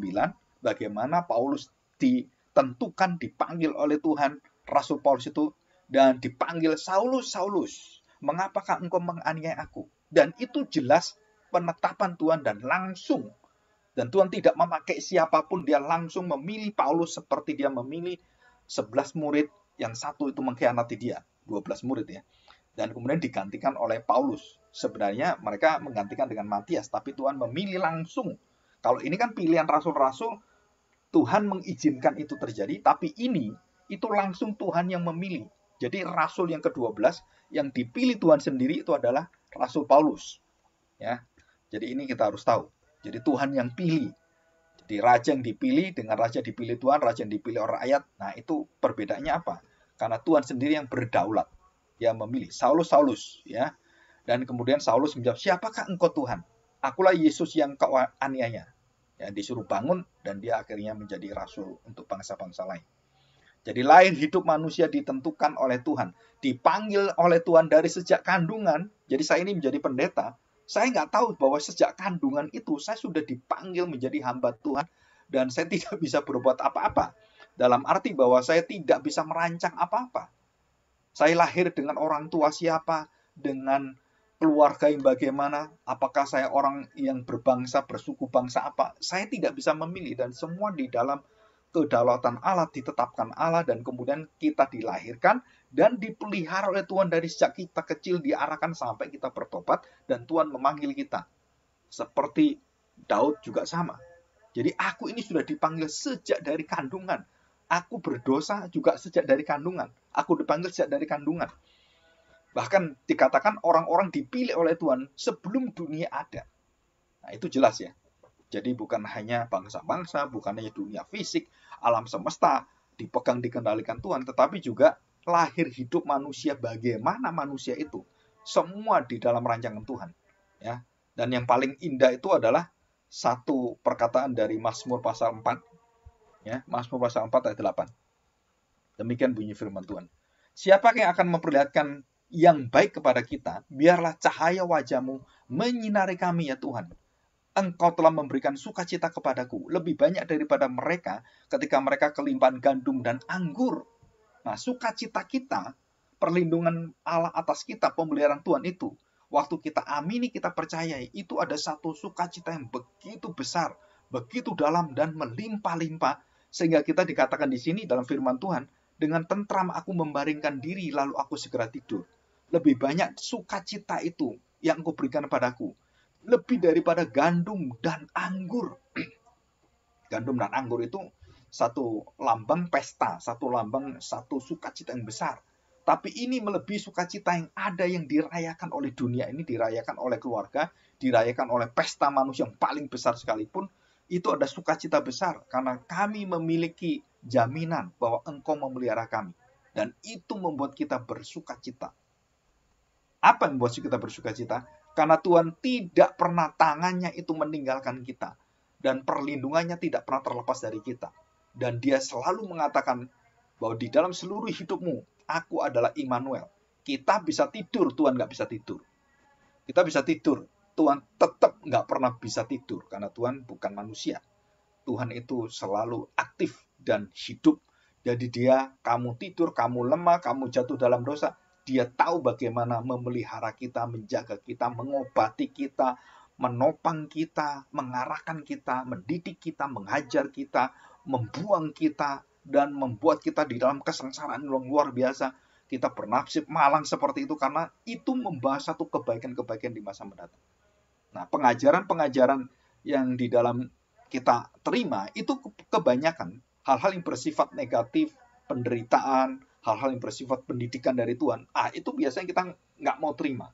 bagaimana Paulus ditentukan, dipanggil oleh Tuhan, Rasul Paulus itu, dan dipanggil, Saulus, Saulus, mengapakah engkau menganiaya aku? Dan itu jelas penetapan Tuhan dan langsung. Dan Tuhan tidak memakai siapapun, dia langsung memilih Paulus seperti dia memilih 11 murid, yang satu itu mengkhianati dia, 12 murid ya. Dan kemudian digantikan oleh Paulus. Sebenarnya mereka menggantikan dengan Matias, tapi Tuhan memilih langsung. Kalau ini kan pilihan rasul-rasul, Tuhan mengizinkan itu terjadi, tapi ini, itu langsung Tuhan yang memilih. Jadi rasul yang ke-12, yang dipilih Tuhan sendiri itu adalah Rasul Paulus. Ya, jadi ini kita harus tahu. Jadi Tuhan yang pilih. Jadi raja yang dipilih dengan raja dipilih Tuhan, raja yang dipilih orang rakyat. Nah itu perbedaannya apa? Karena Tuhan sendiri yang berdaulat. Dia memilih Saulus, Saulus, ya. Dan kemudian Saulus menjawab, siapakah engkau Tuhan? Akulah Yesus yang kau aniaya. Ya, disuruh bangun dan dia akhirnya menjadi rasul untuk bangsa-bangsa lain. Jadi lahir hidup manusia ditentukan oleh Tuhan. Dipanggil oleh Tuhan dari sejak kandungan. Jadi saya ini menjadi pendeta. Saya nggak tahu bahwa sejak kandungan itu saya sudah dipanggil menjadi hamba Tuhan. Dan saya tidak bisa berbuat apa-apa. Dalam arti bahwa saya tidak bisa merancang apa-apa. Saya lahir dengan orang tua siapa, dengan keluarga yang bagaimana, apakah saya orang yang berbangsa, bersuku bangsa apa. Saya tidak bisa memilih dan semua di dalam kedaulatan Allah, ditetapkan Allah, dan kemudian kita dilahirkan dan dipelihara oleh Tuhan dari sejak kita kecil, diarahkan sampai kita bertobat dan Tuhan memanggil kita. Seperti Daud juga sama. Jadi aku ini sudah dipanggil sejak dari kandungan. Aku berdosa juga sejak dari kandungan. Aku dipanggil sejak dari kandungan. Bahkan dikatakan orang-orang dipilih oleh Tuhan sebelum dunia ada. Nah itu jelas ya. Jadi bukan hanya bangsa-bangsa, bukan hanya dunia fisik, alam semesta dipegang dikendalikan Tuhan, tetapi juga lahir hidup manusia, bagaimana manusia itu Semua di dalam rancangan Tuhan. Ya. Dan yang paling indah itu adalah satu perkataan dari Mazmur pasal 4. Ya, Mazmur pasal 4 ayat 8. Demikian bunyi firman Tuhan. Siapa yang akan memperlihatkan yang baik kepada kita? Biarlah cahaya wajah-Mu menyinari kami ya Tuhan. Engkau telah memberikan sukacita kepadaku lebih banyak daripada mereka ketika mereka kelimpahan gandum dan anggur. Nah, sukacita kita, perlindungan Allah atas kita, pemeliharaan Tuhan itu, waktu kita amini, kita percayai, itu ada satu sukacita yang begitu besar, begitu dalam dan melimpah-limpah, sehingga kita dikatakan di sini dalam firman Tuhan, dengan tentram aku membaringkan diri, lalu aku segera tidur. Lebih banyak sukacita itu yang Engkau berikan padaku, lebih daripada gandum dan anggur. Gandum dan anggur itu satu lambang pesta, satu lambang satu sukacita yang besar. Tapi ini melebihi sukacita yang ada yang dirayakan oleh dunia ini, dirayakan oleh keluarga, dirayakan oleh pesta manusia yang paling besar sekalipun. Itu ada sukacita besar karena kami memiliki jaminan bahwa Engkau memelihara kami. Dan itu membuat kita bersukacita. Apa yang membuat kita bersukacita? Karena Tuhan tidak pernah tangannya itu meninggalkan kita. Dan perlindungannya tidak pernah terlepas dari kita. Dan dia selalu mengatakan bahwa di dalam seluruh hidupmu, aku adalah Immanuel. Kita bisa tidur, Tuhan nggak bisa tidur. Kita bisa tidur, Tuhan tetap nggak pernah bisa tidur. Karena Tuhan bukan manusia. Tuhan itu selalu aktif dan hidup. Jadi dia, kamu tidur, kamu lemah, kamu jatuh dalam dosa, dia tahu bagaimana memelihara kita, menjaga kita, mengobati kita, menopang kita, mengarahkan kita, mendidik kita, mengajar kita, membuang kita, dan membuat kita di dalam kesengsaraan yang luar biasa. Kita bernasib malang seperti itu karena itu membahas satu kebaikan-kebaikan di masa mendatang. Nah, pengajaran-pengajaran yang di dalam kita terima itu kebanyakan hal-hal yang bersifat negatif, penderitaan, hal-hal yang bersifat pendidikan dari Tuhan, itu biasanya kita nggak mau terima,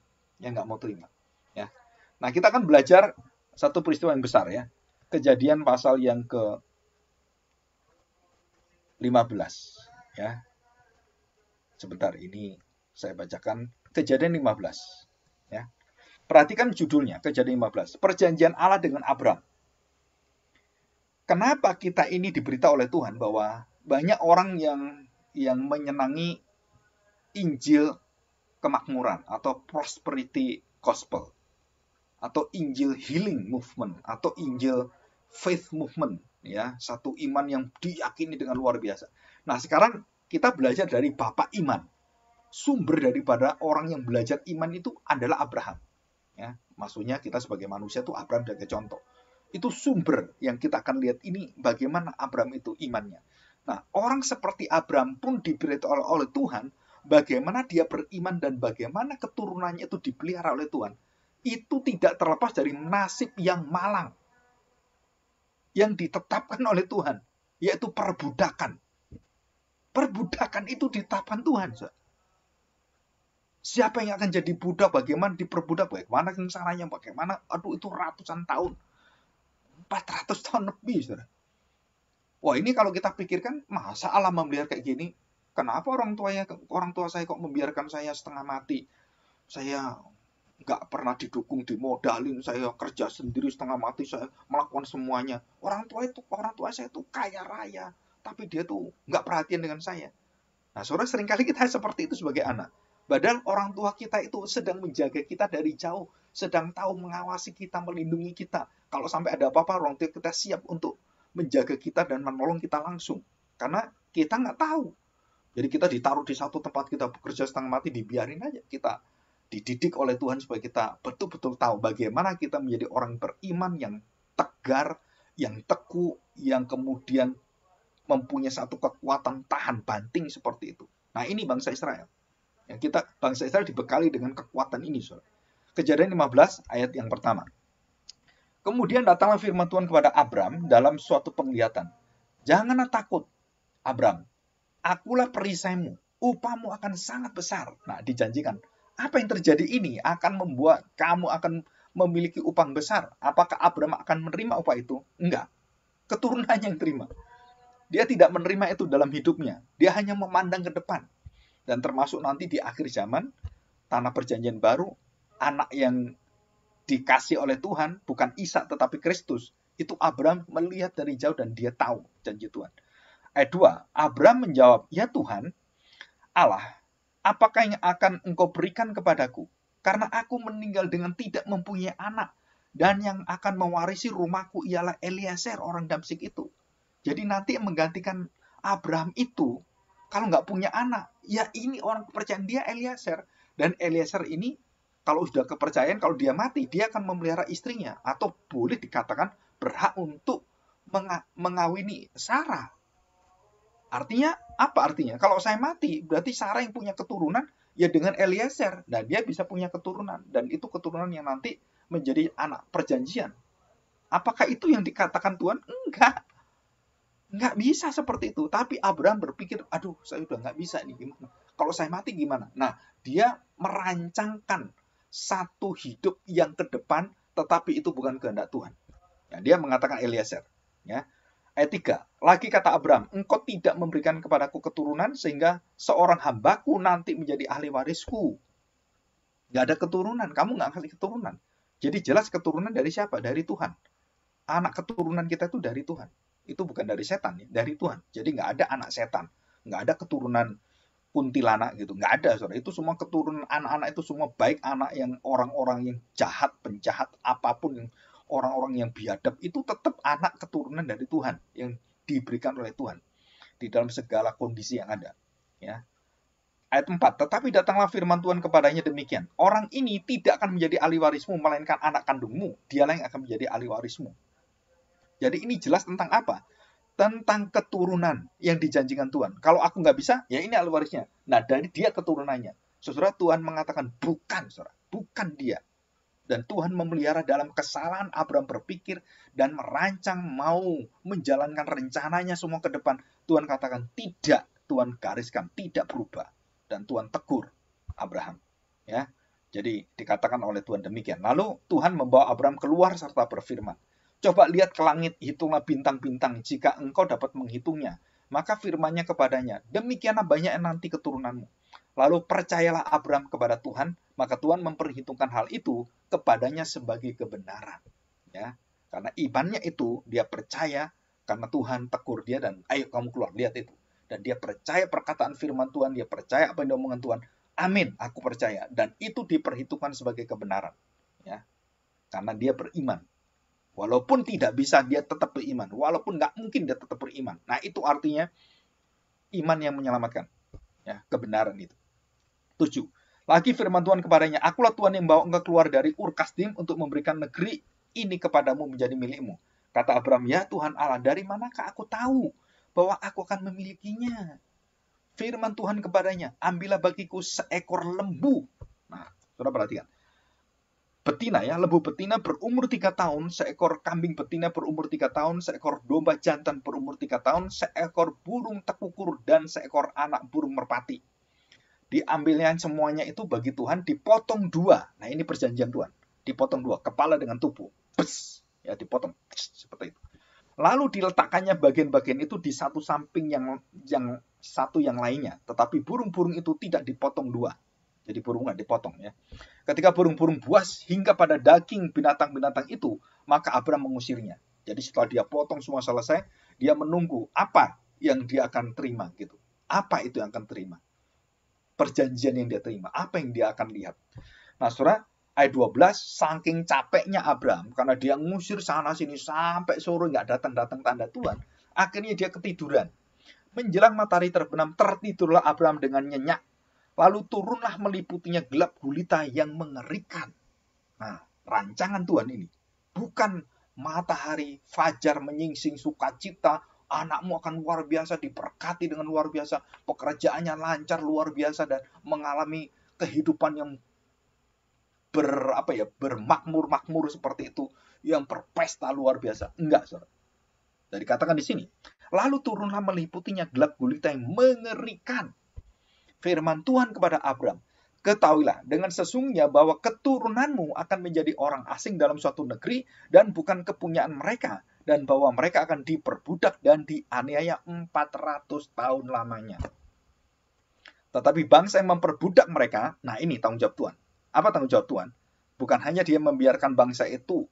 ya. Nah, kita akan belajar satu peristiwa yang besar ya, Kejadian pasal yang ke-15, ya. Sebentar, ini saya bacakan Kejadian 15, ya. Perhatikan judulnya, Kejadian 15, Perjanjian Allah dengan Abram. Kenapa kita ini diberitahu oleh Tuhan bahwa banyak orang yang menyenangi Injil kemakmuran atau prosperity gospel atau Injil healing movement atau Injil faith movement, ya, satu iman yang diyakini dengan luar biasa. Nah, sekarang kita belajar dari Bapak iman. Sumber daripada orang yang belajar iman itu adalah Abraham, ya. Maksudnya kita sebagai manusia itu Abraham sebagai contoh. Itu sumber yang kita akan lihat ini bagaimana Abraham itu imannya. Nah, orang seperti Abraham pun diberitahu oleh Tuhan bagaimana dia beriman dan bagaimana keturunannya itu dipelihara oleh Tuhan. Itu tidak terlepas dari nasib yang malang yang ditetapkan oleh Tuhan, yaitu perbudakan. Perbudakan itu ditetapkan Tuhan. Siapa yang akan jadi budak, bagaimana diperbudak, bagaimana sengsaranya, bagaimana, itu ratusan tahun. 400 tahun lebih, saudara. Wah, ini kalau kita pikirkan, masa Allah memelihara kayak gini? Kenapa orang tua saya kok membiarkan saya setengah mati? Saya nggak pernah didukung, dimodalin, saya kerja sendiri setengah mati, saya melakukan semuanya. Orang tua saya itu kaya raya, tapi dia tuh nggak perhatian dengan saya. Nah, saudara, seringkali kita seperti itu sebagai anak. Padahal orang tua kita itu sedang menjaga kita dari jauh, sedang tahu mengawasi kita, melindungi kita. Kalau sampai ada apa-apa, orang tua kita siap untuk menjaga kita dan menolong kita langsung. Karena kita nggak tahu. Jadi kita ditaruh di satu tempat, kita bekerja setengah mati, dibiarin aja. Kita dididik oleh Tuhan supaya kita betul-betul tahu bagaimana kita menjadi orang beriman yang tegar, yang teguh, yang kemudian mempunyai satu kekuatan tahan banting seperti itu. Nah, ini bangsa Israel. Bangsa Israel dibekali dengan kekuatan ini, saudara. Kejadian 15 ayat yang pertama. Kemudian datanglah firman Tuhan kepada Abram dalam suatu penglihatan. Janganlah takut, Abram. Akulah perisaimu. Upahmu akan sangat besar. Nah, dijanjikan. Apa yang terjadi ini akan membuat kamu akan memiliki upah besar. Apakah Abram akan menerima upah itu? Enggak. Keturunannya yang terima. Dia tidak menerima itu dalam hidupnya. Dia hanya memandang ke depan. Dan termasuk nanti di akhir zaman, tanah perjanjian baru, anak yang dikasih oleh Tuhan, bukan Ishak tetapi Kristus, itu Abraham melihat dari jauh dan dia tahu janji Tuhan. Ayat 2, Abraham menjawab, ya Tuhan, Allah, apakah yang akan engkau berikan kepadaku? Karena aku meninggal dengan tidak mempunyai anak, dan yang akan mewarisi rumahku ialah Eliezer orang Damsyik itu. Jadi nanti yang menggantikan Abraham itu, kalau nggak punya anak, ya ini orang kepercayaan dia Eliezer. Dan Eliezer ini, kalau sudah kepercayaan, kalau dia mati, dia akan memelihara istrinya. Atau boleh dikatakan berhak untuk mengawini Sarah. Artinya, apa artinya? Kalau saya mati, berarti Sarah yang punya keturunan, ya dengan Eliezer. Dan dia bisa punya keturunan. Dan itu keturunan yang nanti menjadi anak perjanjian. Apakah itu yang dikatakan Tuhan? Enggak. Nggak bisa seperti itu. Tapi Abraham berpikir, aduh saya udah nggak bisa nih, gimana? Kalau saya mati gimana? Nah, dia merancangkan satu hidup yang ke depan, tetapi itu bukan kehendak Tuhan. Ya, dia mengatakan Eliezer. Ya. Ayat 3, lagi kata Abraham, engkau tidak memberikan kepadaku keturunan, sehingga seorang hambaku nanti menjadi ahli warisku. Nggak ada keturunan, kamu nggak kasih keturunan. Jadi jelas keturunan dari siapa? Dari Tuhan. Anak keturunan kita itu dari Tuhan. Itu bukan dari setan, dari Tuhan. Jadi nggak ada anak setan, nggak ada keturunan kuntilanak gitu, nggak ada, saudara. Itu semua keturunan anak-anak itu semua baik anak yang orang-orang yang jahat, penjahat, apapun yang orang-orang yang biadab itu tetap anak keturunan dari Tuhan yang diberikan oleh Tuhan di dalam segala kondisi yang ada. Ya. Ayat 4, tetapi datanglah firman Tuhan kepadanya demikian, orang ini tidak akan menjadi ahli warismu, melainkan anak kandungmu, dialah yang akan menjadi ahli warismu. Jadi ini jelas tentang apa? Tentang keturunan yang dijanjikan Tuhan. Kalau aku nggak bisa, ya ini ahli warisnya. Nah, dari dia keturunannya. Saudara, Tuhan mengatakan bukan, saudara. Bukan dia. Dan Tuhan memelihara dalam kesalahan Abraham berpikir dan merancang mau menjalankan rencananya semua ke depan. Tuhan katakan tidak. Tuhan gariskan, tidak berubah. Dan Tuhan tegur Abraham. Ya, jadi dikatakan oleh Tuhan demikian. Lalu Tuhan membawa Abraham keluar serta berfirman, coba lihat ke langit, hitunglah bintang-bintang, jika engkau dapat menghitungnya. Maka firman-Nya kepadanya, demikianlah banyak nanti keturunanmu. Lalu percayalah Abraham kepada Tuhan, maka Tuhan memperhitungkan hal itu kepadanya sebagai kebenaran. Ya, karena imannya itu, dia percaya karena Tuhan tegur dia dan ayo kamu keluar, lihat itu. Dan dia percaya perkataan firman Tuhan, dia percaya apa yang diomongan Tuhan. Amin, aku percaya. Dan itu diperhitungkan sebagai kebenaran. Ya, karena dia beriman. Walaupun tidak bisa, dia tetap beriman. Walaupun nggak mungkin, dia tetap beriman. Nah, itu artinya iman yang menyelamatkan. Ya, kebenaran itu. 7. Lagi firman Tuhan kepadanya, akulah Tuhan yang bawa engkau keluar dari Ur Kasdim untuk memberikan negeri ini kepadamu menjadi milikmu. Kata Abraham, ya Tuhan Allah, dari manakah aku tahu bahwa aku akan memilikinya? Firman Tuhan kepadanya, ambillah bagiku seekor lembu. Nah, saudara perhatikan. Betina ya, lembu betina berumur 3 tahun, seekor kambing betina berumur 3 tahun, seekor domba jantan berumur 3 tahun, seekor burung tekukur, dan seekor anak burung merpati. Diambilnya semuanya itu bagi Tuhan, dipotong 2. Nah, ini perjanjian Tuhan. Dipotong 2, kepala dengan tubuh. Bes, ya dipotong. Bes, seperti itu. Lalu diletakkannya bagian-bagian itu di satu samping yang satu yang lainnya. Tetapi burung-burung itu tidak dipotong 2. Jadi burung nggak dipotong ya. Ketika burung-burung buas hingga pada daging binatang-binatang itu, maka Abraham mengusirnya. Jadi setelah dia potong semua selesai, dia menunggu apa yang dia akan terima gitu. Apa itu yang akan terima? Perjanjian yang dia terima, apa yang dia akan lihat. Nah, saudara, ayat 12, saking capeknya Abraham, karena dia ngusir sana-sini sampai sore nggak datang-datang tanda Tuhan, akhirnya dia ketiduran. Menjelang matahari terbenam, tertidurlah Abraham dengan nyenyak. Lalu turunlah meliputinya gelap gulita yang mengerikan. Nah, rancangan Tuhan ini. Bukan matahari, fajar menyingsing sukacita, anakmu akan luar biasa, diberkati dengan luar biasa, pekerjaannya lancar luar biasa, dan mengalami kehidupan yang bermakmur-makmur seperti itu, yang berpesta luar biasa. Enggak, saudara. Dari katakan di sini, lalu turunlah meliputinya gelap gulita yang mengerikan. Firman Tuhan kepada Abraham, ketahuilah dengan sesungguhnya bahwa keturunanmu akan menjadi orang asing dalam suatu negeri dan bukan kepunyaan mereka, dan bahwa mereka akan diperbudak dan dianiaya 400 tahun lamanya. Tetapi bangsa yang memperbudak mereka, nah ini tanggung jawab Tuhan. Apa tanggung jawab Tuhan? Bukan hanya dia membiarkan bangsa itu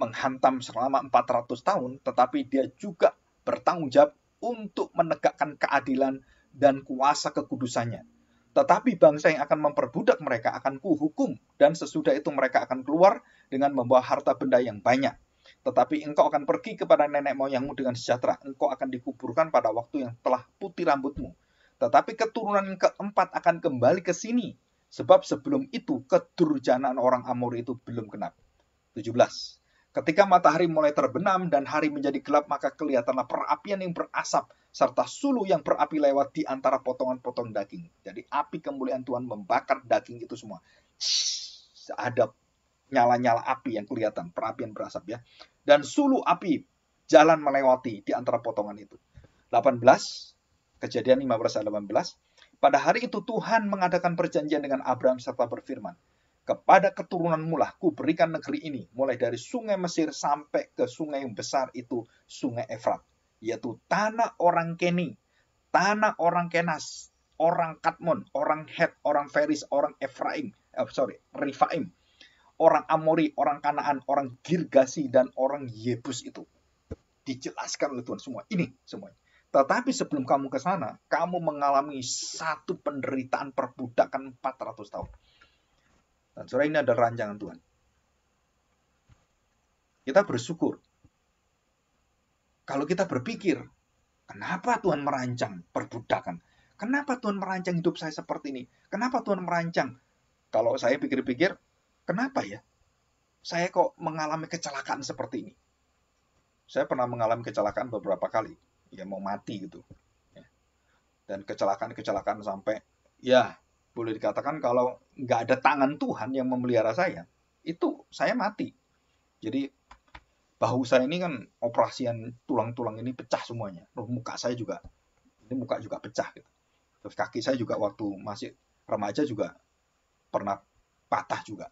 menghantam selama 400 tahun, tetapi dia juga bertanggung jawab untuk menegakkan keadilan dan kuasa kekudusannya. Tetapi bangsa yang akan memperbudak mereka akan kuhukum, dan sesudah itu mereka akan keluar dengan membawa harta benda yang banyak. Tetapi engkau akan pergi kepada nenek moyangmu dengan sejahtera. Engkau akan dikuburkan pada waktu yang telah putih rambutmu. Tetapi keturunan yang keempat akan kembali ke sini. Sebab sebelum itu kedurjanaan orang Amori itu belum genap. 17. Ketika matahari mulai terbenam dan hari menjadi gelap, maka kelihatanlah perapian yang berasap serta sulu yang berapi lewat di antara potongan-potong daging. Jadi api kemuliaan Tuhan membakar daging itu semua. Ada nyala-nyala api yang kelihatan, perapian berasap ya. Dan sulu api jalan melewati di antara potongan itu. 18. Kejadian 15 ayat 18. Pada hari itu Tuhan mengadakan perjanjian dengan Abraham serta berfirman, kepada keturunanmu lah kuberikan negeri ini, mulai dari sungai Mesir sampai ke sungai yang besar itu, sungai Efrat, yaitu tanah orang Keni, tanah orang Kenas, orang Kadmon, orang Het, orang Feris, orang Rifaim, orang Amori, orang Kanaan, orang Girgasi, dan orang Yebus itu. Dijelaskan oleh Tuhan semua. Ini semuanya. Tetapi sebelum kamu ke sana, kamu mengalami satu penderitaan perbudakan 400 tahun. Dan saudara, ini ada rancangan Tuhan. Kita bersyukur. Kalau kita berpikir, kenapa Tuhan merancang perbudakan? Kenapa Tuhan merancang hidup saya seperti ini? Kenapa Tuhan merancang? Kalau saya pikir-pikir, kenapa ya? Saya kok mengalami kecelakaan seperti ini? Saya pernah mengalami kecelakaan beberapa kali. Ya mau mati gitu. Dan kecelakaan-kecelakaan sampai, ya boleh dikatakan kalau nggak ada tangan Tuhan yang memelihara saya, itu saya mati. Jadi bahu saya ini kan operasian tulang-tulang ini pecah semuanya. Muka saya juga, ini muka juga pecah gitu. Terus kaki saya juga waktu masih remaja juga pernah patah juga.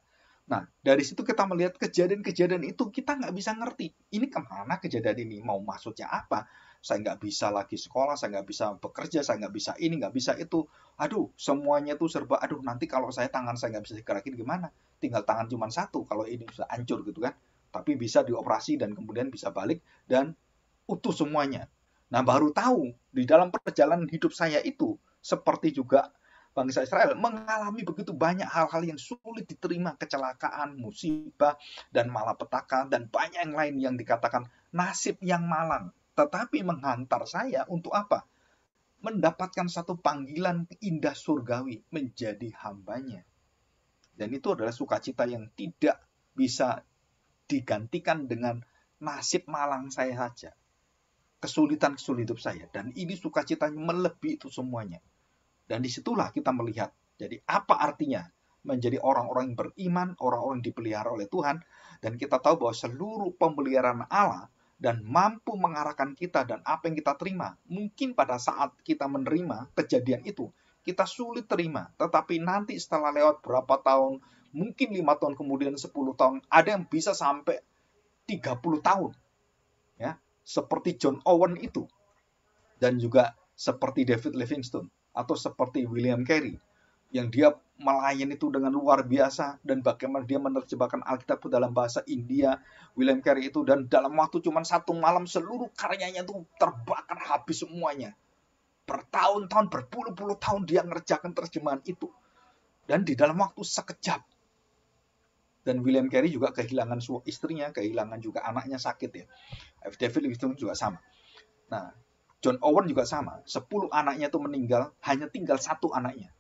Nah, dari situ kita melihat kejadian-kejadian itu kita nggak bisa ngerti. Ini kemana kejadian ini? Mau maksudnya apa? Saya nggak bisa lagi sekolah, saya nggak bisa bekerja, saya nggak bisa ini, nggak bisa itu. Aduh, semuanya tuh serba, aduh nanti kalau tangan saya nggak bisa digerakin gimana? Tinggal tangan cuma satu, kalau ini sudah hancur gitu kan. Tapi bisa dioperasi dan kemudian bisa balik dan utuh semuanya. Nah, baru tahu di dalam perjalanan hidup saya itu, seperti juga bangsa Israel mengalami begitu banyak hal-hal yang sulit diterima, kecelakaan, musibah, dan malapetaka, dan banyak yang lain yang dikatakan nasib yang malang. Tetapi menghantar saya untuk apa? Mendapatkan satu panggilan indah surgawi, menjadi hambanya. Dan itu adalah sukacita yang tidak bisa digantikan dengan nasib malang saya saja. Kesulitan-kesulitan hidup saya. Dan ini sukacitanya melebihi itu semuanya. Dan disitulah kita melihat, jadi apa artinya menjadi orang-orang yang beriman, orang-orang yang dipelihara oleh Tuhan, dan kita tahu bahwa seluruh pemeliharaan Allah dan mampu mengarahkan kita dan apa yang kita terima, mungkin pada saat kita menerima kejadian itu, kita sulit terima, tetapi nanti setelah lewat berapa tahun, mungkin 5 tahun kemudian, 10 tahun, ada yang bisa sampai 30 tahun, ya, seperti John Owen itu, dan juga seperti David Livingstone, atau seperti William Carey, yang dia melayani itu dengan luar biasa, dan bagaimana dia menerjemahkan Alkitab ke dalam bahasa India, William Carey itu, dan dalam waktu cuma 1 malam, seluruh karyanya itu terbakar habis semuanya. Bertahun-tahun, berpuluh-puluh tahun dia ngerjakan terjemahan itu, dan di dalam waktu sekejap. Dan William Carey juga kehilangan istrinya, kehilangan juga anaknya sakit ya. David Livingstone juga sama. Nah, John Owen juga sama, 10 anaknya itu meninggal, hanya tinggal 1 anaknya.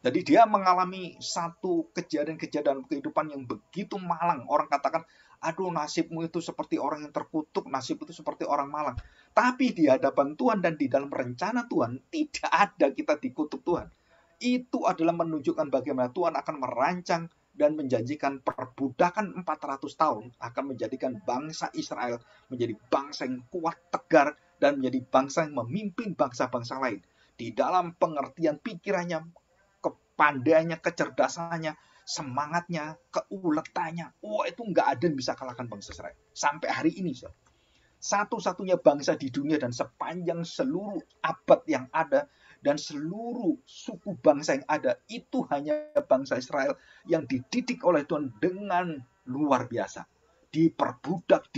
Jadi dia mengalami satu kejadian-kejadian kehidupan yang begitu malang. Orang katakan, aduh nasibmu itu seperti orang yang terkutuk, nasib itu seperti orang malang. Tapi di hadapan Tuhan dan di dalam rencana Tuhan, tidak ada kita dikutuk Tuhan. Itu adalah menunjukkan bagaimana Tuhan akan merancang dan menjanjikan perbudakan 400 tahun akan menjadikan bangsa Israel menjadi bangsa yang kuat, tegar, dan menjadi bangsa yang memimpin bangsa-bangsa lain. Di dalam pengertian pikirannya, kepandaiannya, kecerdasannya, semangatnya, keuletannya. Wah, itu nggak ada yang bisa kalahkan bangsa Israel. Sampai hari ini, satu-satunya bangsa di dunia dan sepanjang seluruh abad yang ada, dan seluruh suku bangsa yang ada itu hanya bangsa Israel yang dididik oleh Tuhan dengan luar biasa. Diperbudak,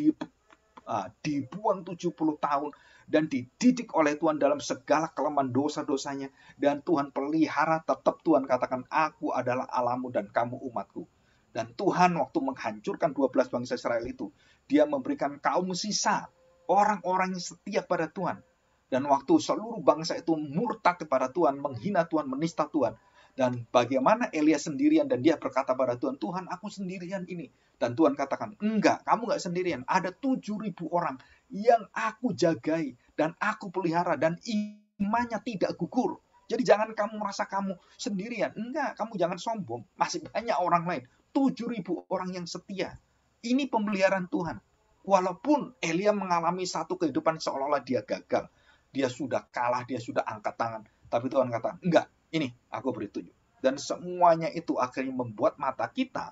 dibuang 70 tahun dan dididik oleh Tuhan dalam segala kelemahan dosa-dosanya, dan Tuhan pelihara. Tetap Tuhan katakan, aku adalah Allahmu dan kamu umatku. Dan Tuhan waktu menghancurkan 12 bangsa Israel itu, dia memberikan kaum sisa, orang-orang yang setia pada Tuhan. Dan waktu seluruh bangsa itu murtad kepada Tuhan, menghina Tuhan, menista Tuhan, dan bagaimana Elia sendirian dan dia berkata pada Tuhan, Tuhan, aku sendirian ini. Dan Tuhan katakan, enggak, kamu enggak sendirian. Ada 7.000 orang yang aku jagai dan aku pelihara, dan imannya tidak gugur. Jadi jangan kamu merasa kamu sendirian. Enggak, kamu jangan sombong. Masih banyak orang lain. 7.000 orang yang setia. Ini pemeliharaan Tuhan. Walaupun Elia mengalami satu kehidupan seolah-olah dia gagal. Dia sudah kalah, dia sudah angkat tangan. Tapi Tuhan kata, enggak, ini aku beri tunjuk. Dan semuanya itu akhirnya membuat mata kita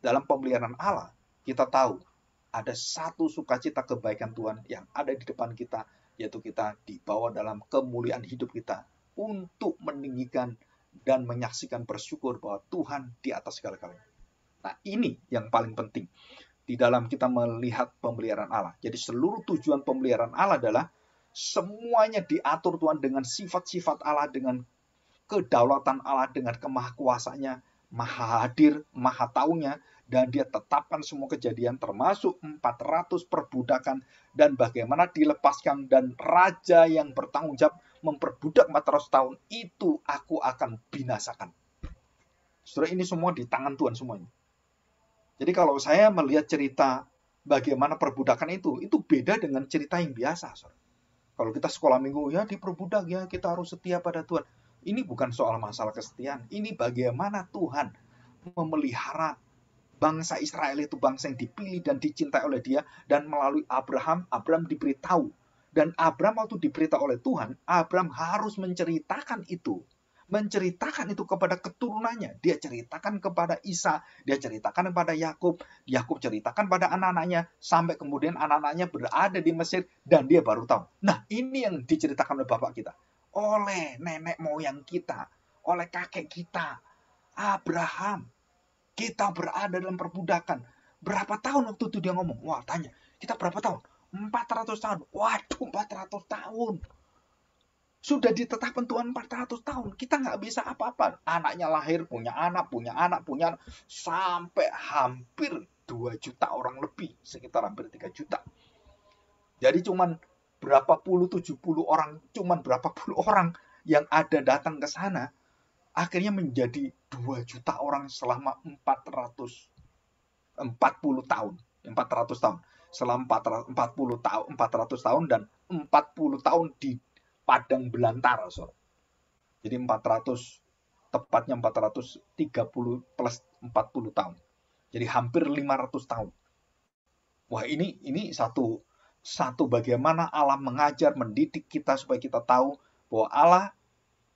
dalam pemeliharaan Allah. Kita tahu ada satu sukacita kebaikan Tuhan yang ada di depan kita, yaitu kita dibawa dalam kemuliaan hidup kita untuk meninggikan dan menyaksikan bersyukur bahwa Tuhan di atas segala-galanya. Nah, ini yang paling penting di dalam kita melihat pemeliharaan Allah. Jadi seluruh tujuan pemeliharaan Allah adalah semuanya diatur Tuhan dengan sifat-sifat Allah, dengan kedaulatan Allah, dengan kemahakuasaannya, maha hadir, maha taunya, dan dia tetapkan semua kejadian termasuk 400 perbudakan dan bagaimana dilepaskan, dan raja yang bertanggung jawab memperbudak 400 tahun itu aku akan binasakan. Saudara, ini semua di tangan Tuhan semuanya. Jadi kalau saya melihat cerita bagaimana perbudakan itu beda dengan cerita yang biasa, saudara. Kalau kita sekolah minggu, ya diperbudak, ya kita harus setia pada Tuhan. Ini bukan soal masalah kesetiaan. Ini bagaimana Tuhan memelihara bangsa Israel itu, bangsa yang dipilih dan dicintai oleh dia. Dan melalui Abraham diberitahu. Dan Abraham waktu diberitahu oleh Tuhan, Abraham harus menceritakan itu. Menceritakan itu kepada keturunannya. Dia ceritakan kepada Isa, dia ceritakan kepada Yakub, Yakub ceritakan pada anak-anaknya, sampai kemudian anak-anaknya berada di Mesir dan dia baru tahu. Nah, ini yang diceritakan oleh Bapak kita, oleh nenek moyang kita, oleh kakek kita, Abraham. Kita berada dalam perbudakan. Berapa tahun waktu itu dia ngomong? Wah, tanya, kita berapa tahun? 400 tahun. Waduh, 400 tahun. Sudah ditetapkan Tuhan 400 tahun. Kita nggak bisa apa-apa. Anaknya lahir, punya anak, sampai hampir 2 juta orang lebih. Sekitar hampir 3 juta. Jadi cuman berapa puluh, 70 orang, yang ada datang ke sana, akhirnya menjadi 2 juta orang selama 440 tahun. 400 tahun. Selama 400 tahun dan 40 tahun di padang belantara, saudara. Jadi 430 plus 40 tahun. Jadi hampir 500 tahun. Wah, ini satu bagaimana Allah mengajar, mendidik kita supaya kita tahu bahwa Allah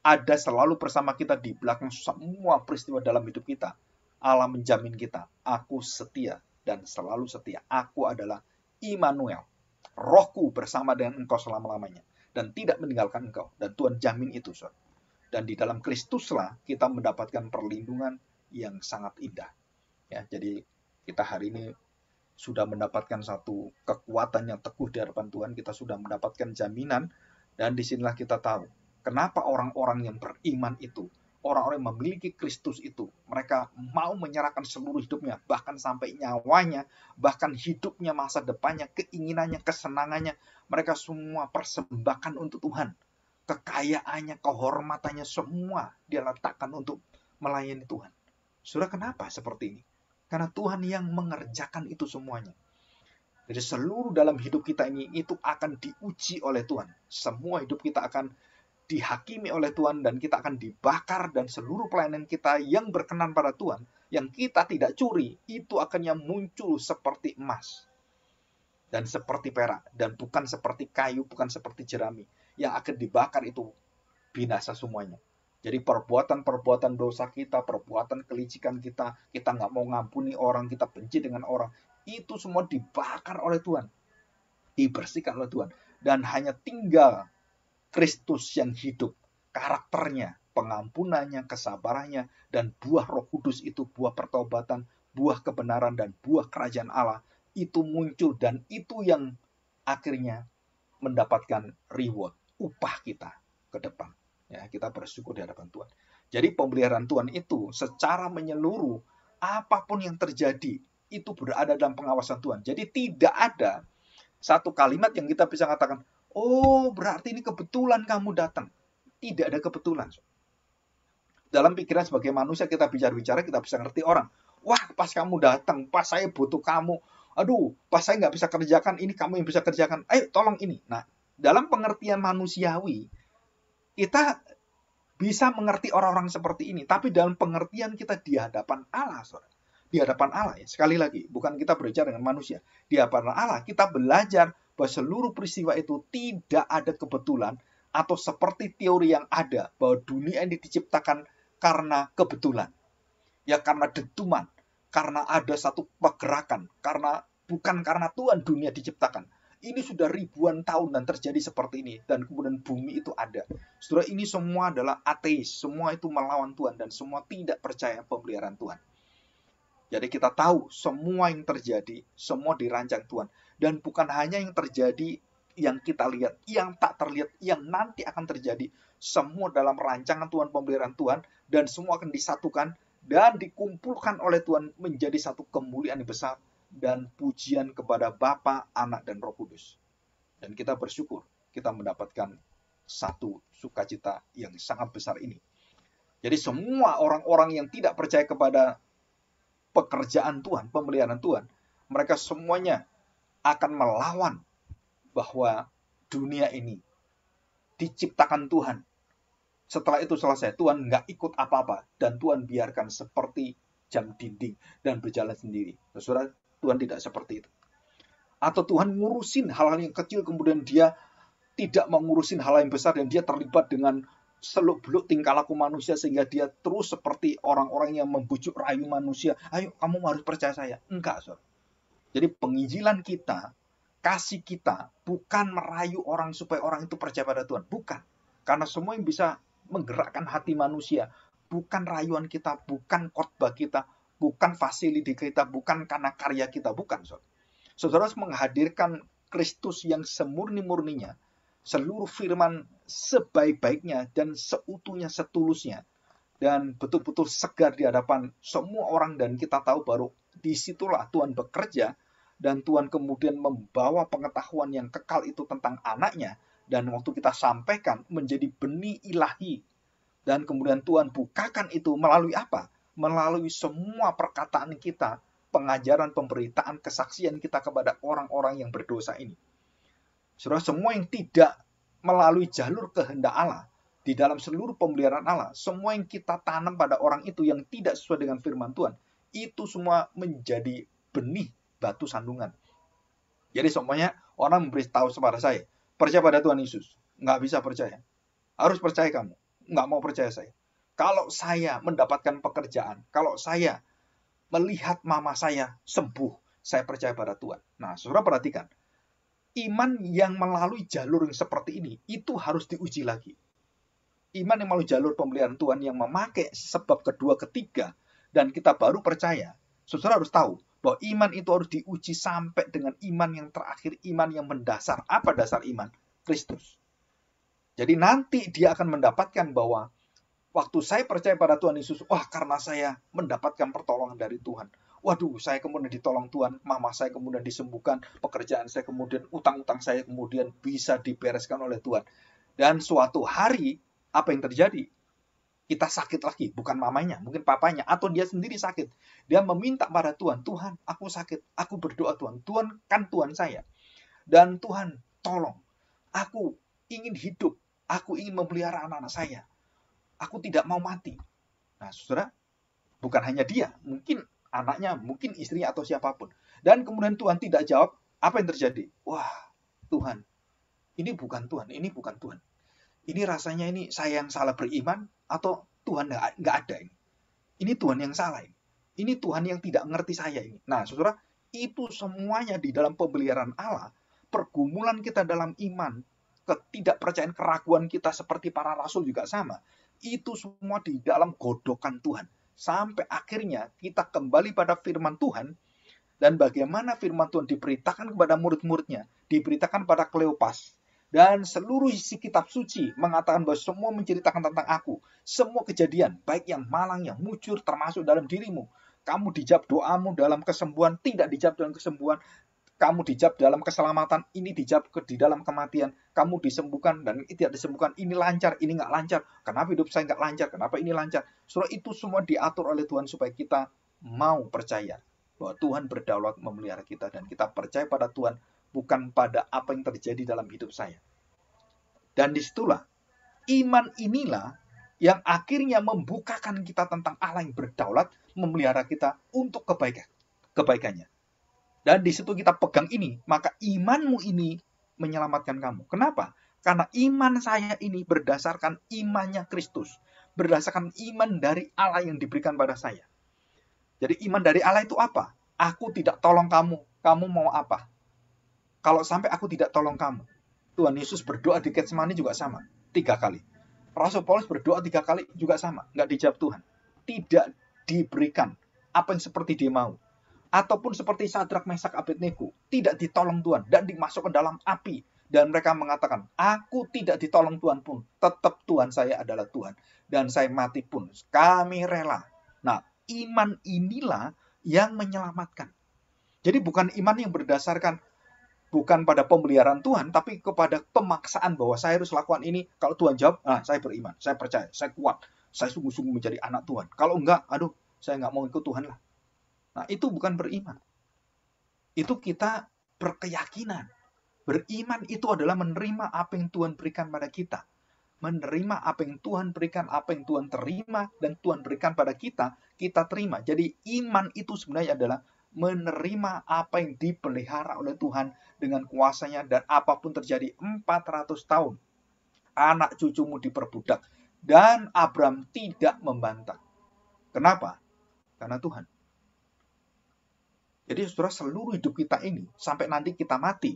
ada selalu bersama kita di belakang semua peristiwa dalam hidup kita. Allah menjamin kita, aku setia dan selalu setia. Aku adalah Immanuel. Rohku bersama dengan engkau selama-lamanya dan tidak meninggalkan engkau. Dan Tuhan jamin itu, saudara. Dan di dalam Kristuslah kita mendapatkan perlindungan yang sangat indah. Ya, jadi kita hari ini sudah mendapatkan satu kekuatan yang teguh di hadapan Tuhan. Kita sudah mendapatkan jaminan, dan disinilah kita tahu kenapa orang-orang yang beriman itu, orang-orang yang memiliki Kristus itu, mereka mau menyerahkan seluruh hidupnya, bahkan sampai nyawanya, bahkan hidupnya, masa depannya, keinginannya, kesenangannya, mereka semua persembahkan untuk Tuhan. Kekayaannya, kehormatannya, semua dia letakkan untuk melayani Tuhan. Saudara, kenapa seperti ini? Karena Tuhan yang mengerjakan itu semuanya. Jadi seluruh dalam hidup kita ini itu akan diuji oleh Tuhan. Semua hidup kita akan dihakimi oleh Tuhan dan kita akan dibakar, dan seluruh pelayanan kita yang berkenan pada Tuhan, yang kita tidak curi, itu akannya muncul seperti emas dan seperti perak, dan bukan seperti kayu, bukan seperti jerami. Yang akan dibakar itu binasa semuanya. Jadi perbuatan-perbuatan dosa kita, perbuatan kelicikan kita, kita nggak mau ngampuni orang, kita benci dengan orang, itu semua dibakar oleh Tuhan, dibersihkan oleh Tuhan, dan hanya tinggal Kristus yang hidup. karakternya, pengampunannya, kesabarannya, dan buah Roh Kudus itu buah pertobatan, buah kebenaran, dan buah kerajaan Allah itu muncul, dan itu yang akhirnya mendapatkan reward, upah kita ke depan. Ya, kita bersyukur di hadapan Tuhan. Jadi pemeliharaan Tuhan itu secara menyeluruh, apapun yang terjadi, itu berada dalam pengawasan Tuhan. Jadi tidak ada satu kalimat yang kita bisa katakan, oh berarti ini kebetulan kamu datang. Tidak ada kebetulan. Dalam pikiran sebagai manusia kita bicara-bicara, kita bisa ngerti orang. Wah, pas kamu datang, pas saya butuh kamu. Aduh, pas saya nggak bisa kerjakan, ini kamu yang bisa kerjakan. Ayo, tolong ini. Nah, dalam pengertian manusiawi, kita bisa mengerti orang-orang seperti ini. Tapi dalam pengertian kita di hadapan Allah, saudara. Di hadapan Allah, ya. Sekali lagi, bukan kita berbicara dengan manusia. Di hadapan Allah, kita belajar bahwa seluruh peristiwa itu tidak ada kebetulan, atau seperti teori yang ada, bahwa dunia ini diciptakan karena kebetulan. Ya karena dentuman, karena ada satu pergerakan, bukan karena Tuhan dunia diciptakan. Ini sudah ribuan tahun dan terjadi seperti ini, dan kemudian bumi itu ada. Saudara, ini semua adalah ateis, semua itu melawan Tuhan, dan semua tidak percaya pemeliharaan Tuhan. Jadi kita tahu semua yang terjadi, semua dirancang Tuhan. Dan bukan hanya yang terjadi yang kita lihat, yang tak terlihat, yang nanti akan terjadi. Semua dalam rancangan Tuhan, pemeliharaan Tuhan, dan semua akan disatukan dan dikumpulkan oleh Tuhan menjadi satu kemuliaan yang besar dan pujian kepada Bapa, Anak, dan Roh Kudus. Dan kita bersyukur kita mendapatkan satu sukacita yang sangat besar ini. Jadi semua orang-orang yang tidak percaya kepada pekerjaan Tuhan, pemeliharaan Tuhan, mereka semuanya akan melawan bahwa dunia ini diciptakan Tuhan. Setelah itu selesai, Tuhan nggak ikut apa-apa, dan Tuhan biarkan seperti jam dinding dan berjalan sendiri. Saudara, Tuhan tidak seperti itu. Atau Tuhan ngurusin hal-hal yang kecil, kemudian dia tidak mengurusin hal yang besar, dan dia terlibat dengan seluk-beluk tingkah laku manusia, sehingga dia terus seperti orang-orang yang membujuk rayu manusia. Ayo, kamu harus percaya saya. Enggak, saudara. Jadi penginjilan kita, kasih kita, bukan merayu orang supaya orang itu percaya pada Tuhan. Bukan. Karena semua yang bisa menggerakkan hati manusia, bukan rayuan kita, bukan khotbah kita, bukan fasiliti kita, bukan karena karya kita, bukan. Saudara menghadirkan Kristus yang semurni-murninya, seluruh firman sebaik-baiknya dan seutuhnya, setulusnya, dan betul-betul segar di hadapan semua orang, dan kita tahu baru disitulah Tuhan bekerja, dan Tuhan kemudian membawa pengetahuan yang kekal itu tentang anaknya, dan waktu kita sampaikan menjadi benih ilahi. Dan kemudian Tuhan bukakan itu melalui apa? Melalui semua perkataan kita, pengajaran, pemberitaan, kesaksian kita kepada orang-orang yang berdosa ini. Saudara, semua yang tidak melalui jalur kehendak Allah, di dalam seluruh pemeliharaan Allah, semua yang kita tanam pada orang itu yang tidak sesuai dengan firman Tuhan, itu semua menjadi benih batu sandungan. Jadi semuanya orang memberitahu kepada saya, percaya pada Tuhan Yesus. Nggak bisa percaya. Harus percaya kamu. Nggak mau percaya saya. Kalau saya mendapatkan pekerjaan, kalau saya melihat mama saya sembuh, saya percaya pada Tuhan. Nah, saudara perhatikan. Iman yang melalui jalur yang seperti ini, itu harus diuji lagi. Iman yang melalui jalur pemeliharaan Tuhan yang memakai sebab kedua, ketiga, dan kita baru percaya. Saudara harus tahu bahwa iman itu harus diuji sampai dengan iman yang terakhir, iman yang mendasar. Apa dasar iman? Kristus. Jadi nanti dia akan mendapatkan bahwa waktu saya percaya pada Tuhan Yesus, wah karena saya mendapatkan pertolongan dari Tuhan. Waduh, saya kemudian ditolong Tuhan, mama saya kemudian disembuhkan, pekerjaan saya kemudian, utang-utang saya kemudian bisa dibereskan oleh Tuhan. Dan suatu hari, apa yang terjadi? Kita sakit lagi, bukan mamanya, mungkin papanya, atau dia sendiri sakit. Dia meminta pada Tuhan, Tuhan, aku sakit, aku berdoa Tuhan, Tuhan kan Tuhan saya. Dan Tuhan, tolong, aku ingin hidup, aku ingin memelihara anak-anak saya. Aku tidak mau mati. Nah, saudara, bukan hanya dia, mungkin anaknya, mungkin istrinya, atau siapapun. Dan kemudian Tuhan tidak jawab, apa yang terjadi? Wah, Tuhan, ini bukan Tuhan, ini bukan Tuhan. Ini rasanya ini saya yang salah beriman, atau Tuhan nggak ada ini. Ini Tuhan yang salah ini. Ini Tuhan yang tidak mengerti saya ini. Nah, saudara, itu semuanya di dalam pemeliharaan Allah, pergumulan kita dalam iman, ketidakpercayaan, keraguan kita seperti para rasul juga sama. Itu semua di dalam godokan Tuhan. Sampai akhirnya kita kembali pada firman Tuhan, dan bagaimana firman Tuhan diberitakan kepada murid-muridnya, diberitakan pada Kleopas. Dan seluruh isi kitab suci mengatakan bahwa semua menceritakan tentang aku. Semua kejadian, baik yang malang, yang mujur, termasuk dalam dirimu. Kamu dijawab doamu dalam kesembuhan, tidak dijawab dalam kesembuhan. Kamu dijawab dalam keselamatan, ini dijawab di dalam kematian. Kamu disembuhkan dan tidak disembuhkan, ini lancar, ini nggak lancar. Kenapa hidup saya nggak lancar? Kenapa ini lancar? Surah itu semua diatur oleh Tuhan supaya kita mau percaya bahwa Tuhan berdaulat memelihara kita, dan kita percaya pada Tuhan, bukan pada apa yang terjadi dalam hidup saya. Dan disitulah iman inilah yang akhirnya membukakan kita tentang Allah yang berdaulat memelihara kita untuk kebaikannya. Dan di situ kita pegang ini, maka imanmu ini menyelamatkan kamu. Kenapa? Karena iman saya ini berdasarkan imannya Kristus. Berdasarkan iman dari Allah yang diberikan pada saya. Jadi iman dari Allah itu apa? Aku tidak tolong kamu, kamu mau apa? Kalau sampai aku tidak tolong kamu. Tuhan Yesus berdoa di Getsemani juga sama, 3 kali. Rasul Paulus berdoa 3 kali juga sama, nggak dijawab Tuhan. Tidak diberikan apa yang seperti dia mau. Ataupun seperti Sadrak, Mesak, Abednego, tidak ditolong Tuhan dan dimasukkan dalam api. Dan mereka mengatakan, aku tidak ditolong Tuhan pun, tetap Tuhan saya adalah Tuhan. Dan saya mati pun, kami rela. Nah, iman inilah yang menyelamatkan. Jadi bukan iman yang berdasarkan, bukan pada pemeliharaan Tuhan, tapi kepada pemaksaan bahwa saya harus lakukan ini. Kalau Tuhan jawab, saya beriman, saya percaya, saya kuat, saya sungguh-sungguh menjadi anak Tuhan. Kalau enggak, saya nggak mau ikut Tuhan lah. Nah, itu bukan beriman. Itu kita berkeyakinan. Beriman itu adalah menerima apa yang Tuhan berikan pada kita. Menerima apa yang Tuhan berikan, apa yang Tuhan terima, dan Tuhan berikan pada kita, kita terima. Jadi iman itu sebenarnya adalah menerima apa yang dipelihara oleh Tuhan dengan kuasanya, dan apapun terjadi 400 tahun. Anak cucumu diperbudak. Dan Abraham tidak membantah. Kenapa? Karena Tuhan. Jadi saudara, seluruh hidup kita ini, sampai nanti kita mati,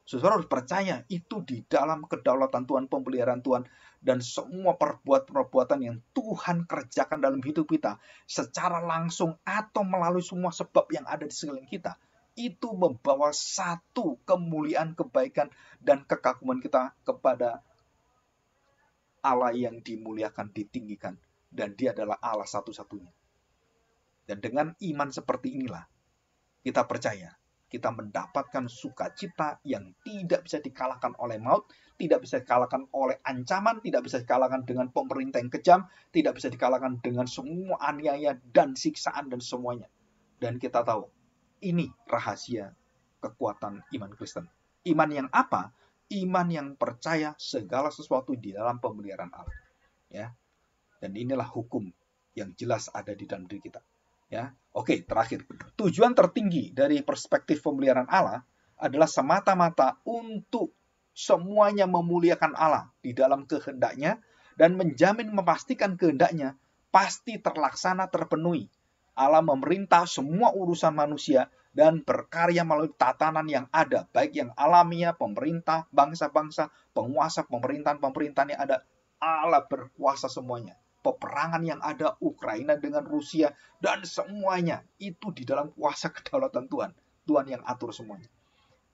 saudara harus percaya itu di dalam kedaulatan Tuhan, pemeliharaan Tuhan, dan semua perbuatan yang Tuhan kerjakan dalam hidup kita, secara langsung atau melalui semua sebab yang ada di sekeliling kita, itu membawa satu kemuliaan, kebaikan, dan kekaguman kita kepada Allah yang dimuliakan, ditinggikan, dan Dia adalah Allah satu-satunya. Dan dengan iman seperti inilah, kita percaya, kita mendapatkan sukacita yang tidak bisa dikalahkan oleh maut, tidak bisa dikalahkan oleh ancaman, tidak bisa dikalahkan dengan pemerintah yang kejam, tidak bisa dikalahkan dengan semua aniaya dan siksaan dan semuanya. Dan kita tahu, ini rahasia kekuatan iman Kristen. Iman yang apa? Iman yang percaya segala sesuatu di dalam pemeliharaan Allah. Ya. Dan inilah hukum yang jelas ada di dalam diri kita. Ya, oke, terakhir. Tujuan tertinggi dari perspektif pemeliharaan Allah adalah semata-mata untuk semuanya memuliakan Allah di dalam kehendaknya dan menjamin memastikan kehendaknya pasti terlaksana, terpenuhi. Allah memerintah semua urusan manusia dan berkarya melalui tatanan yang ada, baik yang alamiah, pemerintah, bangsa-bangsa, penguasa, pemerintahan yang ada. Allah berkuasa semuanya. Peperangan yang ada, Ukraina dengan Rusia, dan semuanya itu di dalam kuasa kedaulatan Tuhan. Tuhan yang atur semuanya.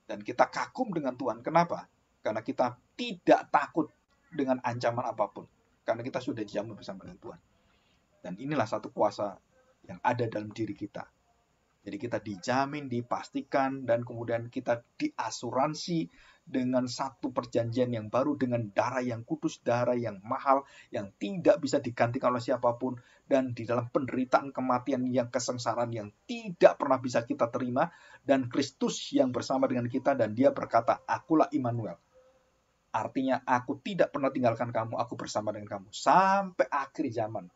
Dan kita kagum dengan Tuhan. Kenapa? Karena kita tidak takut dengan ancaman apapun. Karena kita sudah dijamin bersama dengan Tuhan. Dan inilah satu kuasa yang ada dalam diri kita. Jadi kita dijamin, dipastikan, dan kemudian kita diasuransi dengan satu perjanjian yang baru, dengan darah yang kudus, darah yang mahal, yang tidak bisa digantikan oleh siapapun, dan di dalam penderitaan, kematian, yang kesengsaraan yang tidak pernah bisa kita terima, dan Kristus yang bersama dengan kita, dan Dia berkata, akulah Immanuel. Artinya, aku tidak pernah tinggalkan kamu, aku bersama dengan kamu. Sampai akhir zaman,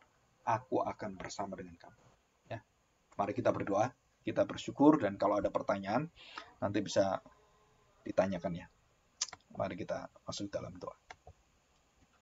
aku akan bersama dengan kamu. Ya. Mari kita berdoa, kita bersyukur, dan kalau ada pertanyaan, nanti bisa ditanyakan ya. Mari kita masuk dalam doa.